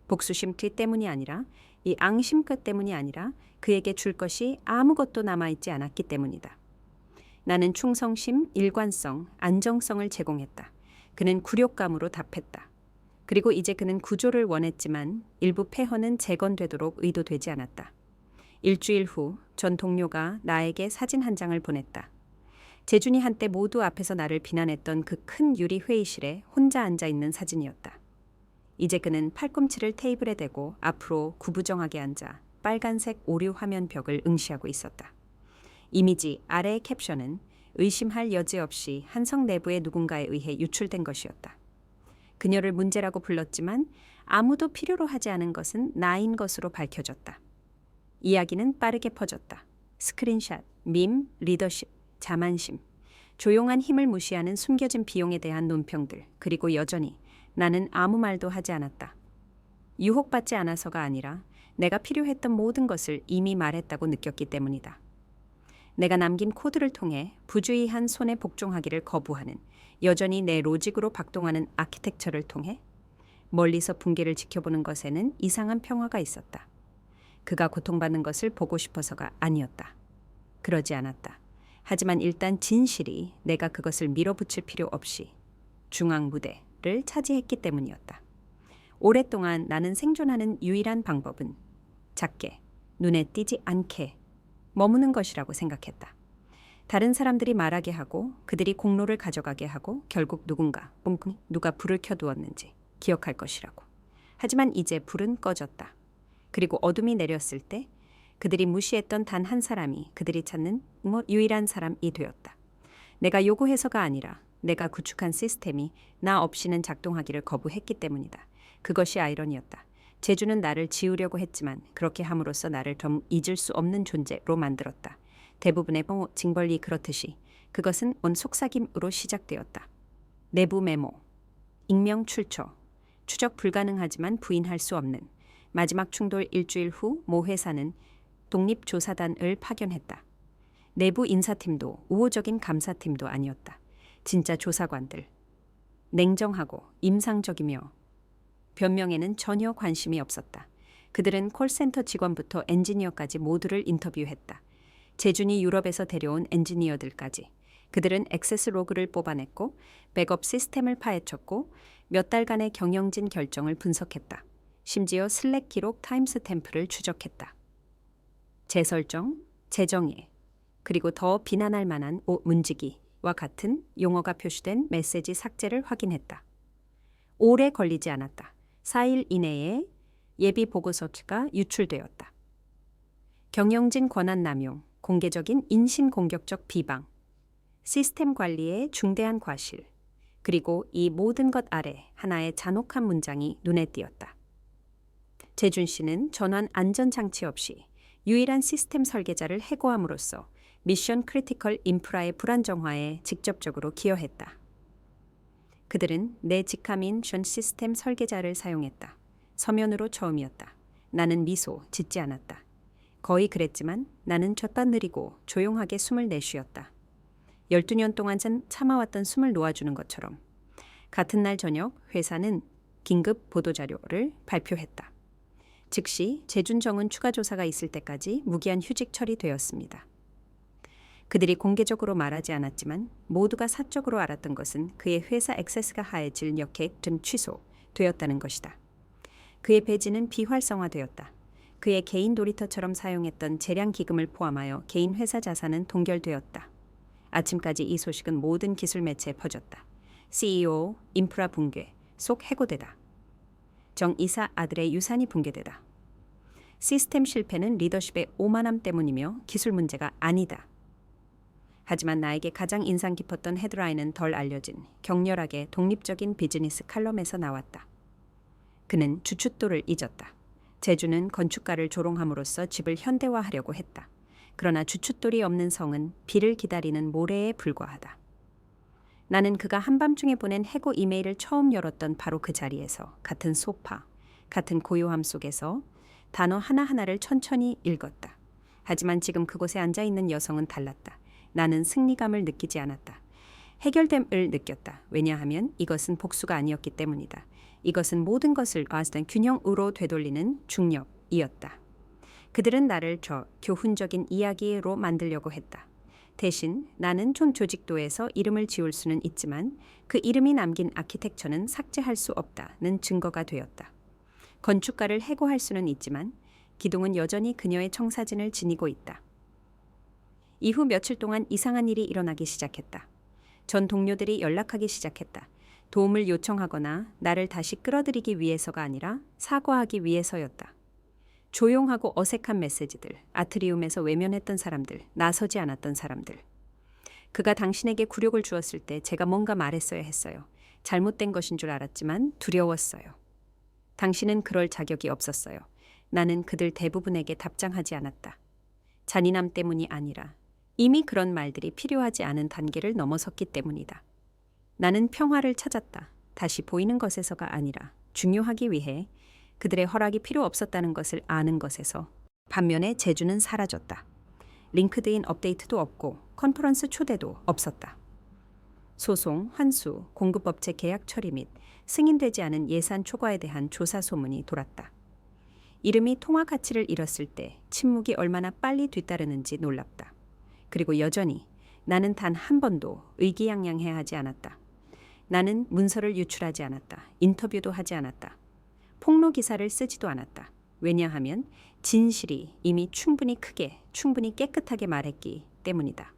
Speaker 1: 복수심 때문이 아니라 이 앙심껏 때문이 아니라 그에게 줄 것이 아무것도 남아있지 않았기 때문이다. 나는 충성심, 일관성, 안정성을 제공했다. 그는 굴욕감으로 답했다. 그리고 이제 그는 구조를 원했지만 일부 폐허는 재건되도록 의도되지 않았다. 일주일 후 전 동료가 나에게 사진 한 장을 보냈다. 재준이 한때 모두 앞에서 나를 비난했던 그 큰 유리 회의실에 혼자 앉아 있는 사진이었다. 이제 그는 팔꿈치를 테이블에 대고 앞으로 구부정하게 앉아 빨간색 오류 화면 벽을 응시하고 있었다. 이미지 아래의 캡션은 의심할 여지 없이 한성 내부의 누군가에 의해 유출된 것이었다. 그녀를 문제라고 불렀지만 아무도 필요로 하지 않은 것은 나인 것으로 밝혀졌다. 이야기는 빠르게 퍼졌다. 스크린샷, 밈, 리더십, 자만심, 조용한 힘을 무시하는 숨겨진 비용에 대한 논평들, 그리고 여전히 나는 아무 말도 하지 않았다. 유혹받지 않아서가 아니라 내가 필요했던 모든 것을 이미 말했다고 느꼈기 때문이다. 내가 남긴 코드를 통해 부주의한 손에 복종하기를 거부하는 여전히 내 로직으로 박동하는 아키텍처를 통해 멀리서 붕괴를 지켜보는 것에는 이상한 평화가 있었다. 그가 고통받는 것을 보고 싶어서가 아니었다. 그러지 않았다. 하지만 일단 진실이 내가 그것을 밀어붙일 필요 없이 중앙 무대를 차지했기 때문이었다. 오랫동안 나는 생존하는 유일한 방법은 작게, 눈에 띄지 않게 머무는 것이라고 생각했다. 다른 사람들이 말하게 하고 그들이 공로를 가져가게 하고 결국 누가 불을 켜두었는지 기억할 것이라고. 하지만 이제 불은 꺼졌다. 그리고 어둠이 내렸을 때 그들이 무시했던 단 한 사람이 그들이 찾는 유일한 사람이 되었다. 내가 요구해서가 아니라 내가 구축한 시스템이 나 없이는 작동하기를 거부했기 때문이다. 그것이 아이러니였다. 재주는 나를 지우려고 했지만 그렇게 함으로써 나를 좀 잊을 수 없는 존재로 만들었다. 대부분의 징벌리 그렇듯이 그것은 온 속삭임으로 시작되었다. 내부 메모, 익명 출처, 추적 불가능하지만 부인할 수 없는. 마지막 충돌 일주일 후 모 회사는 독립조사단을 파견했다. 내부 인사팀도 우호적인 감사팀도 아니었다. 진짜 조사관들. 냉정하고 임상적이며 변명에는 전혀 관심이 없었다. 그들은 콜센터 직원부터 엔지니어까지 모두를 인터뷰했다. 재준이 유럽에서 데려온 엔지니어들까지. 그들은 액세스 로그를 뽑아냈고 백업 시스템을 파헤쳤고 몇 달간의 경영진 결정을 분석했다. 심지어 슬랙 기록 타임스탬프를 추적했다. 재설정, 재정예, 그리고 더 비난할 만한 문지기와 같은 용어가 표시된 메시지 삭제를 확인했다. 오래 걸리지 않았다. 4일 이내에 예비 보고서가 유출되었다. 경영진 권한 남용, 공개적인 인신공격적 비방, 시스템 관리의 중대한 과실, 그리고 이 모든 것 아래 하나의 잔혹한 문장이 눈에 띄었다. 재준 씨는 전환 안전장치 없이 유일한 시스템 설계자를 해고함으로써 미션 크리티컬 인프라의 불안정화에 직접적으로 기여했다. 그들은 내 직함인 전 시스템 설계자를 사용했다. 서면으로 처음이었다. 나는 미소 짓지 않았다. 거의 그랬지만 나는 쳤다 느리고 조용하게 숨을 내쉬었다. 12년 동안 참아왔던 숨을 놓아주는 것처럼. 같은 날 저녁 회사는 긴급 보도자료를 발표했다. 즉시 재준정은 추가 조사가 있을 때까지 무기한 휴직 처리되었습니다. 그들이 공개적으로 말하지 않았지만 모두가 사적으로 알았던 것은 그의 회사 액세스가 하해질 역행은 취소되었다는 것이다. 그의 배지는 비활성화되었다. 그의 개인 놀이터처럼 사용했던 재량 기금을 포함하여 개인 회사 자산은 동결되었다. 아침까지 이 소식은 모든 기술 매체에 퍼졌다. CEO 인프라 붕괴, 속 해고되다. 정 이사 아들의 유산이 붕괴되다. 시스템 실패는 리더십의 오만함 때문이며 기술 문제가 아니다. 하지만 나에게 가장 인상 깊었던 헤드라인은 덜 알려진 격렬하게 독립적인 비즈니스 칼럼에서 나왔다. 그는 주춧돌을 잊었다. 재주는 건축가를 조롱함으로써 집을 현대화하려고 했다. 그러나 주춧돌이 없는 성은 비를 기다리는 모래에 불과하다. 나는 그가 한밤중에 보낸 해고 이메일을 처음 열었던 바로 그 자리에서 같은 소파, 같은 고요함 속에서 단어 하나하나를 천천히 읽었다. 하지만 지금 그곳에 앉아있는 여성은 달랐다. 나는 승리감을 느끼지 않았다. 해결됨을 느꼈다. 왜냐하면 이것은 복수가 아니었기 때문이다. 이것은 모든 것을 어떤 균형으로 되돌리는 중력이었다. 그들은 나를 교훈적인 이야기로 만들려고 했다. 대신 나는 촌 조직도에서 이름을 지울 수는 있지만 그 이름이 남긴 아키텍처는 삭제할 수 없다는 증거가 되었다. 건축가를 해고할 수는 있지만 기둥은 여전히 그녀의 청사진을 지니고 있다. 이후 며칠 동안 이상한 일이 일어나기 시작했다. 전 동료들이 연락하기 시작했다. 도움을 요청하거나 나를 다시 끌어들이기 위해서가 아니라 사과하기 위해서였다. 조용하고 어색한 메시지들, 아트리움에서 외면했던 사람들, 나서지 않았던 사람들. 그가 당신에게 굴욕을 주었을 때 제가 뭔가 말했어야 했어요. 잘못된 것인 줄 알았지만 두려웠어요. 당신은 그럴 자격이 없었어요. 나는 그들 대부분에게 답장하지 않았다. 잔인함 때문이 아니라 이미 그런 말들이 필요하지 않은 단계를 넘어섰기 때문이다. 나는 평화를 찾았다. 다시 보이는 것에서가 아니라 중요하기 위해 그들의 허락이 필요 없었다는 것을 아는 것에서. 반면에 재주는 사라졌다. 링크드인 업데이트도 없고 컨퍼런스 초대도 없었다. 소송, 환수, 공급업체 계약 처리 및 승인되지 않은 예산 초과에 대한 조사 소문이 돌았다. 이름이 통화 가치를 잃었을 때 침묵이 얼마나 빨리 뒤따르는지 놀랍다. 그리고 여전히 나는 단 한 번도 의기양양해하지 않았다. 나는 문서를 유출하지 않았다. 인터뷰도 하지 않았다. 폭로 기사를 쓰지도 않았다. 왜냐하면 진실이 이미 충분히 크게, 충분히 깨끗하게 말했기 때문이다.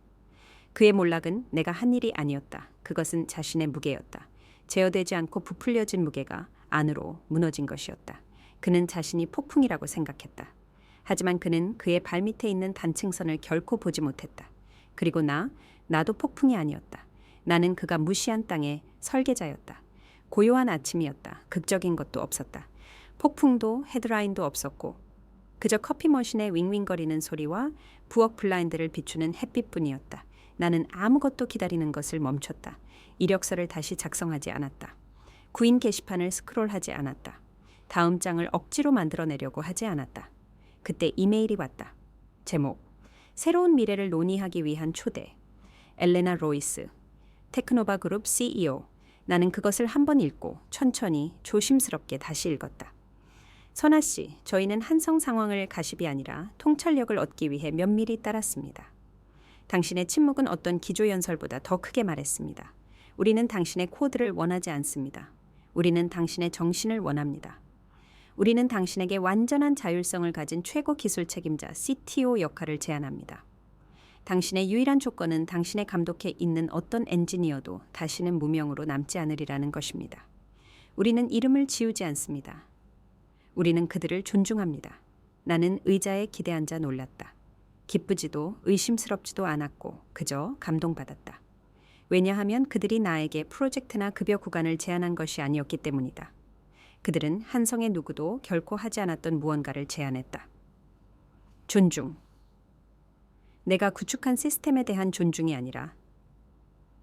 Speaker 1: 그의 몰락은 내가 한 일이 아니었다. 그것은 자신의 무게였다. 제어되지 않고 부풀려진 무게가 안으로 무너진 것이었다. 그는 자신이 폭풍이라고 생각했다. 하지만 그는 그의 발밑에 있는 단층선을 결코 보지 못했다. 그리고 나도 폭풍이 아니었다. 나는 그가 무시한 땅의 설계자였다. 고요한 아침이었다. 극적인 것도 없었다. 폭풍도 헤드라인도 없었고 그저 커피 머신의 윙윙거리는 소리와 부엌 블라인드를 비추는 햇빛뿐이었다. 나는 아무것도 기다리는 것을 멈췄다. 이력서를 다시 작성하지 않았다. 구인 게시판을 스크롤하지 않았다. 다음 장을 억지로 만들어내려고 하지 않았다. 그때 이메일이 왔다. 제목: 새로운 미래를 논의하기 위한 초대. 엘레나 로이스, 테크노바 그룹 CEO. 나는 그것을 한번 읽고 천천히 조심스럽게 다시 읽었다. 선아 씨, 저희는 한성 상황을 가십이 아니라 통찰력을 얻기 위해 면밀히 따랐습니다. 당신의 침묵은 어떤 기조연설보다 더 크게 말했습니다. 우리는 당신의 코드를 원하지 않습니다. 우리는 당신의 정신을 원합니다. 우리는 당신에게 완전한 자율성을 가진 최고 기술 책임자 CTO 역할을 제안합니다. 당신의 유일한 조건은 당신의 감독해 있는 어떤 엔지니어도 다시는 무명으로 남지 않으리라는 것입니다. 우리는 이름을 지우지 않습니다. 우리는 그들을 존중합니다. 나는 의자에 기대앉아 놀랐다. 기쁘지도 의심스럽지도 않았고 그저 감동받았다. 왜냐하면 그들이 나에게 프로젝트나 급여 구간을 제안한 것이 아니었기 때문이다. 그들은 한성의 누구도 결코 하지 않았던 무언가를 제안했다. 존중. 내가 구축한 시스템에 대한 존중이 아니라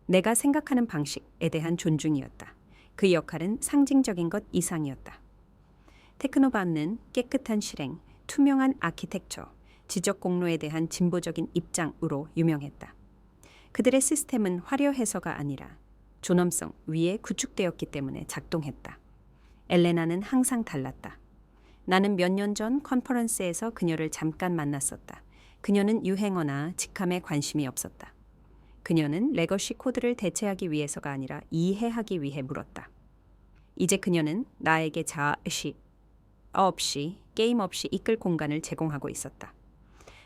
Speaker 1: 내가 생각하는 방식에 대한 존중이었다. 그 역할은 상징적인 것 이상이었다. 테크노바는 깨끗한 실행, 투명한 아키텍처, 지적 공로에 대한 진보적인 입장으로 유명했다. 그들의 시스템은 화려해서가 아니라 존엄성 위에 구축되었기 때문에 작동했다. 엘레나는 항상 달랐다. 나는 몇 년 전 컨퍼런스에서 그녀를 잠깐 만났었다. 그녀는 유행어나 직함에 관심이 없었다. 그녀는 레거시 코드를 대체하기 위해서가 아니라 이해하기 위해 물었다. 이제 그녀는 나에게 자시 없이 게임 없이 이끌 공간을 제공하고 있었다.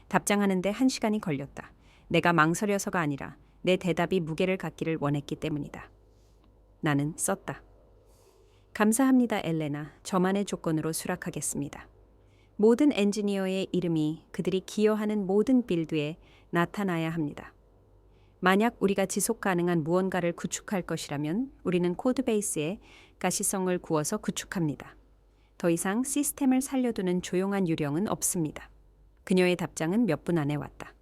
Speaker 1: 답장하는데 1시간이 걸렸다. 내가 망설여서가 아니라 내 대답이 무게를 갖기를 원했기 때문이다. 나는 썼다. 감사합니다, 엘레나. 저만의 조건으로 수락하겠습니다. 모든 엔지니어의 이름이 그들이 기여하는 모든 빌드에 나타나야 합니다. 만약 우리가 지속 가능한 무언가를 구축할 것이라면 우리는 코드베이스에 가시성을 구워서 구축합니다. 더 이상 시스템을 살려두는 조용한 유령은 없습니다. 그녀의 답장은 몇 분 안에 왔다.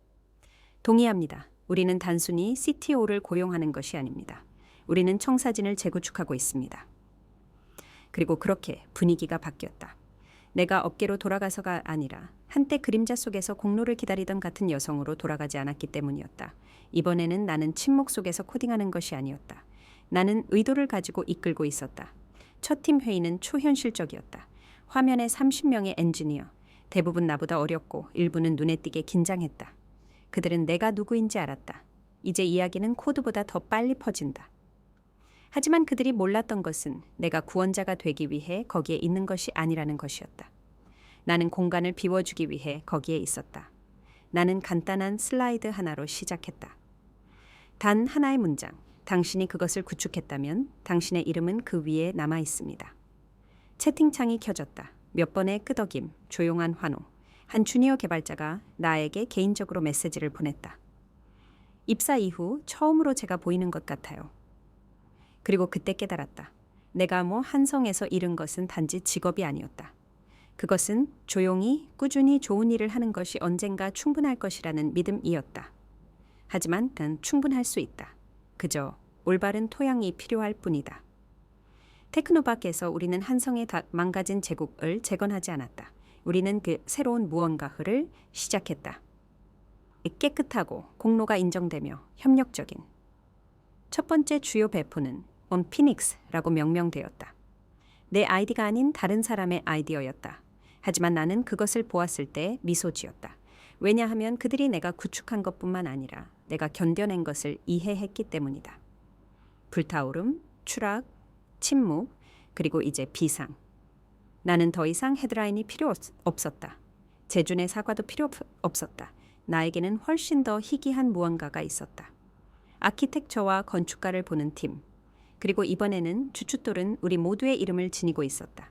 Speaker 1: 동의합니다. 우리는 단순히 CTO를 고용하는 것이 아닙니다. 우리는 청사진을 재구축하고 있습니다. 그리고 그렇게 분위기가 바뀌었다. 내가 어깨로 돌아가서가 아니라 한때 그림자 속에서 공로를 기다리던 같은 여성으로 돌아가지 않았기 때문이었다. 이번에는 나는 침묵 속에서 코딩하는 것이 아니었다. 나는 의도를 가지고 이끌고 있었다. 첫 팀 회의는 초현실적이었다. 화면에 30명의 엔지니어, 대부분 나보다 어렸고 일부는 눈에 띄게 긴장했다. 그들은 내가 누구인지 알았다. 이제 이야기는 코드보다 더 빨리 퍼진다. 하지만 그들이 몰랐던 것은 내가 구원자가 되기 위해 거기에 있는 것이 아니라는 것이었다. 나는 공간을 비워주기 위해 거기에 있었다. 나는 간단한 슬라이드 하나로 시작했다. 단 하나의 문장. 당신이 그것을 구축했다면 당신의 이름은 그 위에 남아 있습니다. 채팅창이 켜졌다. 몇 번의 끄덕임, 조용한 환호. 한 주니어 개발자가 나에게 개인적으로 메시지를 보냈다. 입사 이후 처음으로 제가 보이는 것 같아요. 그리고 그때 깨달았다. 내가 한성에서 잃은 것은 단지 직업이 아니었다. 그것은 조용히 꾸준히 좋은 일을 하는 것이 언젠가 충분할 것이라는 믿음이었다. 하지만 난 충분할 수 있다. 그저 올바른 토양이 필요할 뿐이다. 테크노바께서 우리는 한성의 망가진 제국을 재건하지 않았다. 우리는 그 새로운 무언가를 시작했다. 깨끗하고 공로가 인정되며 협력적인. 첫 번째 주요 배포는 On Phoenix라고 명명되었다. 내 아이디가 아닌 다른 사람의 아이디어였다. 하지만 나는 그것을 보았을 때 미소 지었다. 왜냐하면 그들이 내가 구축한 것뿐만 아니라 내가 견뎌낸 것을 이해했기 때문이다. 불타오름, 추락, 침묵, 그리고 이제 비상. 나는 더 이상 헤드라인이 필요 없었다. 재준의 사과도 필요 없었다. 나에게는 훨씬 더 희귀한 무언가가 있었다. 아키텍처와 건축가를 보는 팀. 그리고 이번에는 주춧돌은 우리 모두의 이름을 지니고 있었다.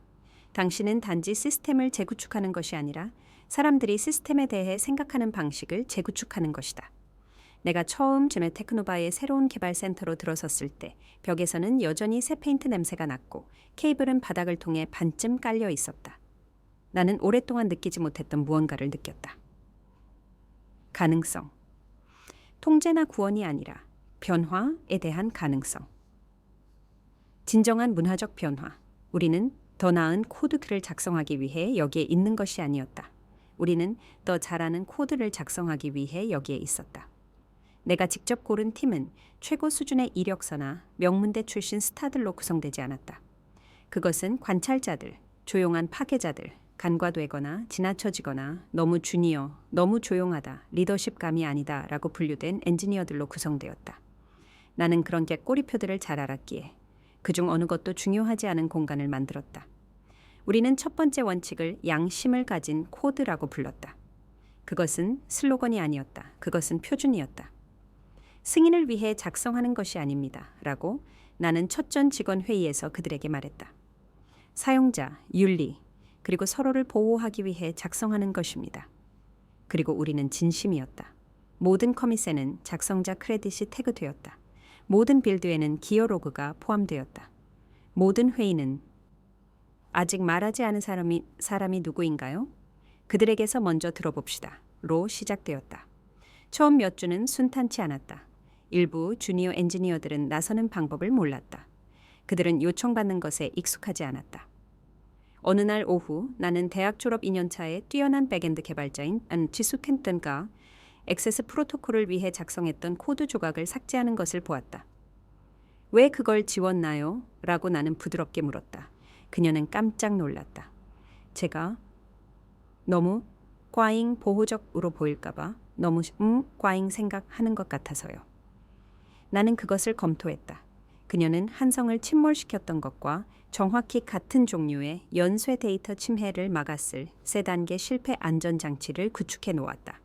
Speaker 1: 당신은 단지 시스템을 재구축하는 것이 아니라 사람들이 시스템에 대해 생각하는 방식을 재구축하는 것이다. 내가 처음 제메 테크노바의 새로운 개발 센터로 들어섰을 때 벽에서는 여전히 새 페인트 냄새가 났고 케이블은 바닥을 통해 반쯤 깔려 있었다. 나는 오랫동안 느끼지 못했던 무언가를 느꼈다. 가능성. 통제나 구원이 아니라 변화에 대한 가능성. 진정한 문화적 변화. 우리는 더 나은 코드를 작성하기 위해 여기에 있는 것이 아니었다. 우리는 더 잘하는 코드를 작성하기 위해 여기에 있었다. 내가 직접 고른 팀은 최고 수준의 이력서나 명문대 출신 스타들로 구성되지 않았다. 그것은 관찰자들, 조용한 파괴자들, 간과되거나 지나쳐지거나 너무 주니어, 너무 조용하다, 리더십감이 아니다 라고 분류된 엔지니어들로 구성되었다. 나는 그런 게 꼬리표들을 잘 알았기에 그중 어느 것도 중요하지 않은 공간을 만들었다. 우리는 첫 번째 원칙을 양심을 가진 코드라고 불렀다. 그것은 슬로건이 아니었다. 그것은 표준이었다. 승인을 위해 작성하는 것이 아닙니다. 라고 나는 첫 전 직원 회의에서 그들에게 말했다. 사용자, 윤리, 그리고 서로를 보호하기 위해 작성하는 것입니다. 그리고 우리는 진심이었다. 모든 커밋에는 작성자 크레딧이 태그되었다. 모든 빌드에는 기어 로그가 포함되었다. 모든 회의는 아직 말하지 않은 사람이 누구인가요? 그들에게서 먼저 들어봅시다. 로 시작되었다. 처음 몇 주는 순탄치 않았다. 일부 주니어 엔지니어들은 나서는 방법을 몰랐다. 그들은 요청받는 것에 익숙하지 않았다. 어느 날 오후 나는 대학 졸업 2년차의 뛰어난 백엔드 개발자인 지수켄튼과 액세스 프로토콜을 위해 작성했던 코드 조각을 삭제하는 것을 보았다. 왜 그걸 지웠나요? 라고 나는 부드럽게 물었다. 그녀는 깜짝 놀랐다. 제가 너무 과잉 보호적으로 보일까봐 너무 과잉 생각하는 것 같아서요. 나는 그것을 검토했다. 그녀는 한성을 침몰시켰던 것과 정확히 같은 종류의 연쇄 데이터 침해를 막았을 세 단계 실패 안전장치를 구축해 놓았다.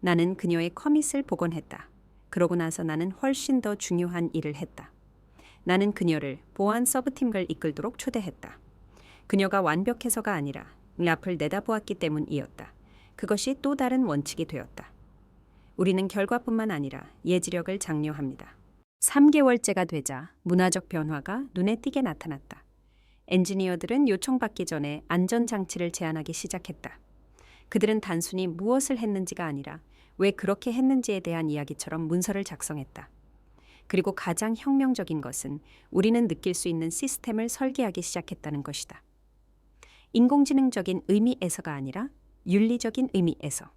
Speaker 1: 나는 그녀의 커밋을 복원했다. 그러고 나서 나는 훨씬 더 중요한 일을 했다. 나는 그녀를 보안 서브팀을 이끌도록 초대했다. 그녀가 완벽해서가 아니라 앞을 내다보았기 때문이었다. 그것이 또 다른 원칙이 되었다. 우리는 결과뿐만 아니라 예지력을 장려합니다. 3개월째가 되자 문화적 변화가 눈에 띄게 나타났다. 엔지니어들은 요청받기 전에 안전장치를 제안하기 시작했다. 그들은 단순히 무엇을 했는지가 아니라 왜 그렇게 했는지에 대한 이야기처럼 문서를 작성했다. 그리고 가장 혁명적인 것은 우리는 느낄 수 있는 시스템을 설계하기 시작했다는 것이다. 인공지능적인 의미에서가 아니라 윤리적인 의미에서.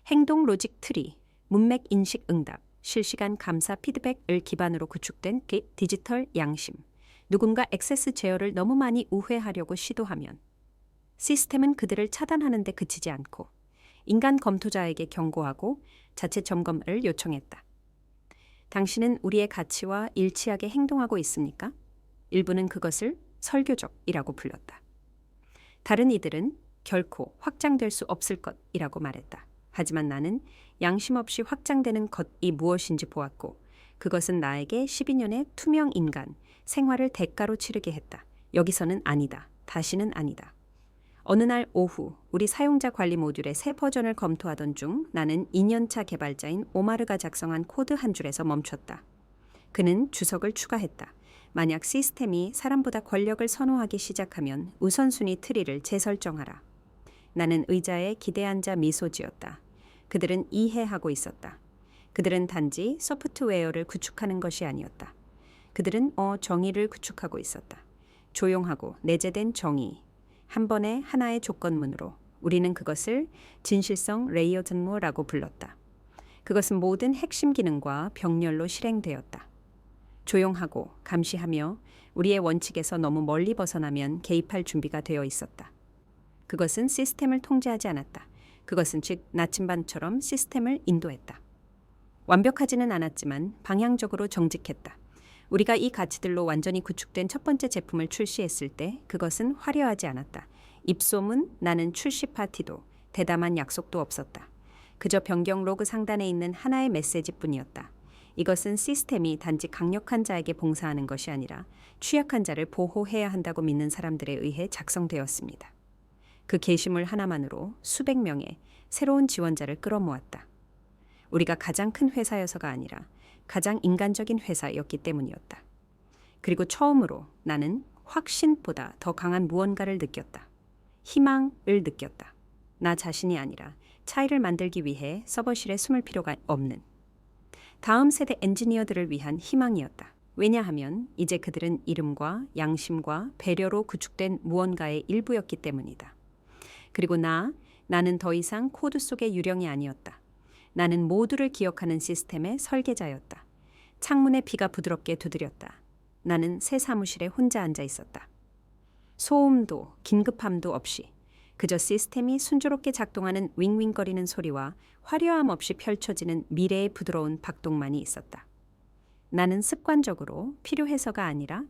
Speaker 1: 행동 로직 트리, 문맥 인식 응답, 실시간 감사 피드백을 기반으로 구축된 디지털 양심. 누군가 액세스 제어를 너무 많이 우회하려고 시도하면 시스템은 그들을 차단하는 데 그치지 않고 인간 검토자에게 경고하고 자체 점검을 요청했다. 당신은 우리의 가치와 일치하게 행동하고 있습니까? 일부는 그것을 설교적이라고 불렀다. 다른 이들은 결코 확장될 수 없을 것이라고 말했다. 하지만 나는 양심 없이 확장되는 것이 무엇인지 보았고 그것은 나에게 12년의 투명 인간, 생활을 대가로 치르게 했다. 여기서는 아니다. 다시는 아니다. 어느 날 오후 우리 사용자 관리 모듈의 새 버전을 검토하던 중 나는 2년차 개발자인 오마르가 작성한 코드 한 줄에서 멈췄다. 그는 주석을 추가했다. 만약 시스템이 사람보다 권력을 선호하기 시작하면 우선순위 트리를 재설정하라. 나는 의자에 기대앉아 미소 지었다. 그들은 이해하고 있었다. 그들은 단지 소프트웨어를 구축하는 것이 아니었다. 그들은 정의를 구축하고 있었다. 조용하고 내재된 정의. 한 번에 하나의 조건문으로 우리는 그것을 진실성 레이어드모라고 불렀다. 그것은 모든 핵심 기능과 병렬로 실행되었다. 조용하고 감시하며 우리의 원칙에서 너무 멀리 벗어나면 개입할 준비가 되어 있었다. 그것은 시스템을 통제하지 않았다. 그것은 즉 나침반처럼 시스템을 인도했다. 완벽하지는 않았지만 방향적으로 정직했다. 우리가 이 가치들로 완전히 구축된 첫 번째 제품을 출시했을 때 그것은 화려하지 않았다. 입소문, 나는 출시 파티도, 대담한 약속도 없었다. 그저 변경 로그 상단에 있는 하나의 메시지뿐이었다. 이것은 시스템이 단지 강력한 자에게 봉사하는 것이 아니라 취약한 자를 보호해야 한다고 믿는 사람들에 의해 작성되었습니다. 그 게시물 하나만으로 수백 명의 새로운 지원자를 끌어모았다. 우리가 가장 큰 회사여서가 아니라 가장 인간적인 회사였기 때문이었다. 그리고 처음으로 나는 확신보다 더 강한 무언가를 느꼈다. 희망을 느꼈다. 나 자신이 아니라 차이를 만들기 위해 서버실에 숨을 필요가 없는 다음 세대 엔지니어들을 위한 희망이었다. 왜냐하면 이제 그들은 이름과 양심과 배려로 구축된 무언가의 일부였기 때문이다. 그리고 나는 더 이상 코드 속의 유령이 아니었다. 나는 모두를 기억하는 시스템의 설계자였다. 창문에 비가 부드럽게 두드렸다. 나는 새 사무실에 혼자 앉아 있었다. 소음도 긴급함도 없이 그저 시스템이 순조롭게 작동하는 윙윙거리는 소리와 화려함 없이 펼쳐지는 미래의 부드러운 박동만이 있었다. 나는 습관적으로 필요해서가 아니라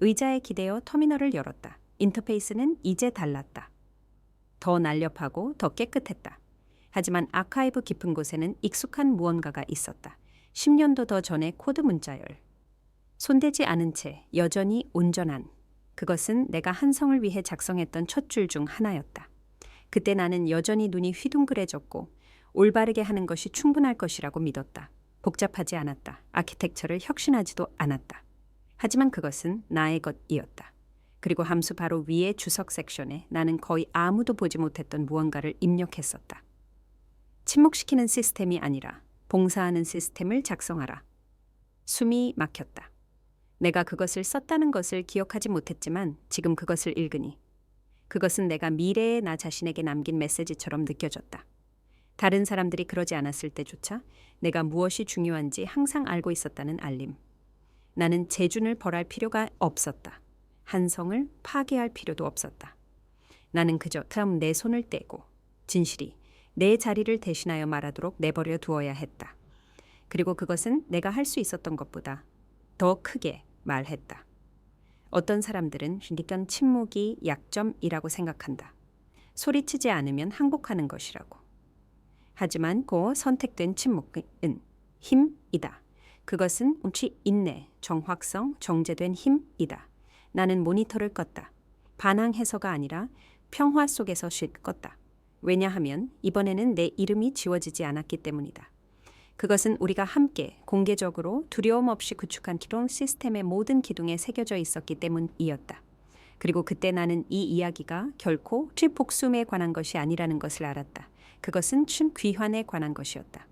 Speaker 1: 의자에 기대어 터미널을 열었다. 인터페이스는 이제 달랐다. 더 날렵하고 더 깨끗했다. 하지만 아카이브 깊은 곳에는 익숙한 무언가가 있었다. 10년도 더 전의 코드 문자열. 손대지 않은 채 여전히 온전한. 그것은 내가 한성을 위해 작성했던 첫 줄 중 하나였다. 그때 나는 여전히 눈이 휘둥그레졌고 올바르게 하는 것이 충분할 것이라고 믿었다. 복잡하지 않았다. 아키텍처를 혁신하지도 않았다. 하지만 그것은 나의 것이었다. 그리고 함수 바로 위의 주석 섹션에 나는 거의 아무도 보지 못했던 무언가를 입력했었다. 침묵시키는 시스템이 아니라 봉사하는 시스템을 작성하라. 숨이 막혔다. 내가 그것을 썼다는 것을 기억하지 못했지만 지금 그것을 읽으니 그것은 내가 미래의 나 자신에게 남긴 메시지처럼 느껴졌다. 다른 사람들이 그러지 않았을 때조차 내가 무엇이 중요한지 항상 알고 있었다는 알림. 나는 재준을 벌할 필요가 없었다. 한성을 파괴할 필요도 없었다. 나는 그저 다음 내 손을 떼고 진실이 내 자리를 대신하여 말하도록 내버려 두어야 했다. 그리고 그것은 내가 할 수 있었던 것보다 더 크게 말했다. 어떤 사람들은 니깐 침묵이 약점이라고 생각한다. 소리치지 않으면 항복하는 것이라고. 하지만 그 선택된 침묵은 힘이다. 그것은 운치 인내, 정확성, 정제된 힘이다. 나는 모니터를 껐다. 반항해서가 아니라 평화 속에서 껐다. 왜냐하면 이번에는 내 이름이 지워지지 않았기 때문이다. 그것은 우리가 함께 공개적으로 두려움 없이 구축한 기록 시스템의 모든 기둥에 새겨져 있었기 때문이었다. 그리고 그때 나는 이 이야기가 결코 복숨에 관한 것이 아니라는 것을 알았다. 그것은 귀환에 관한 것이었다.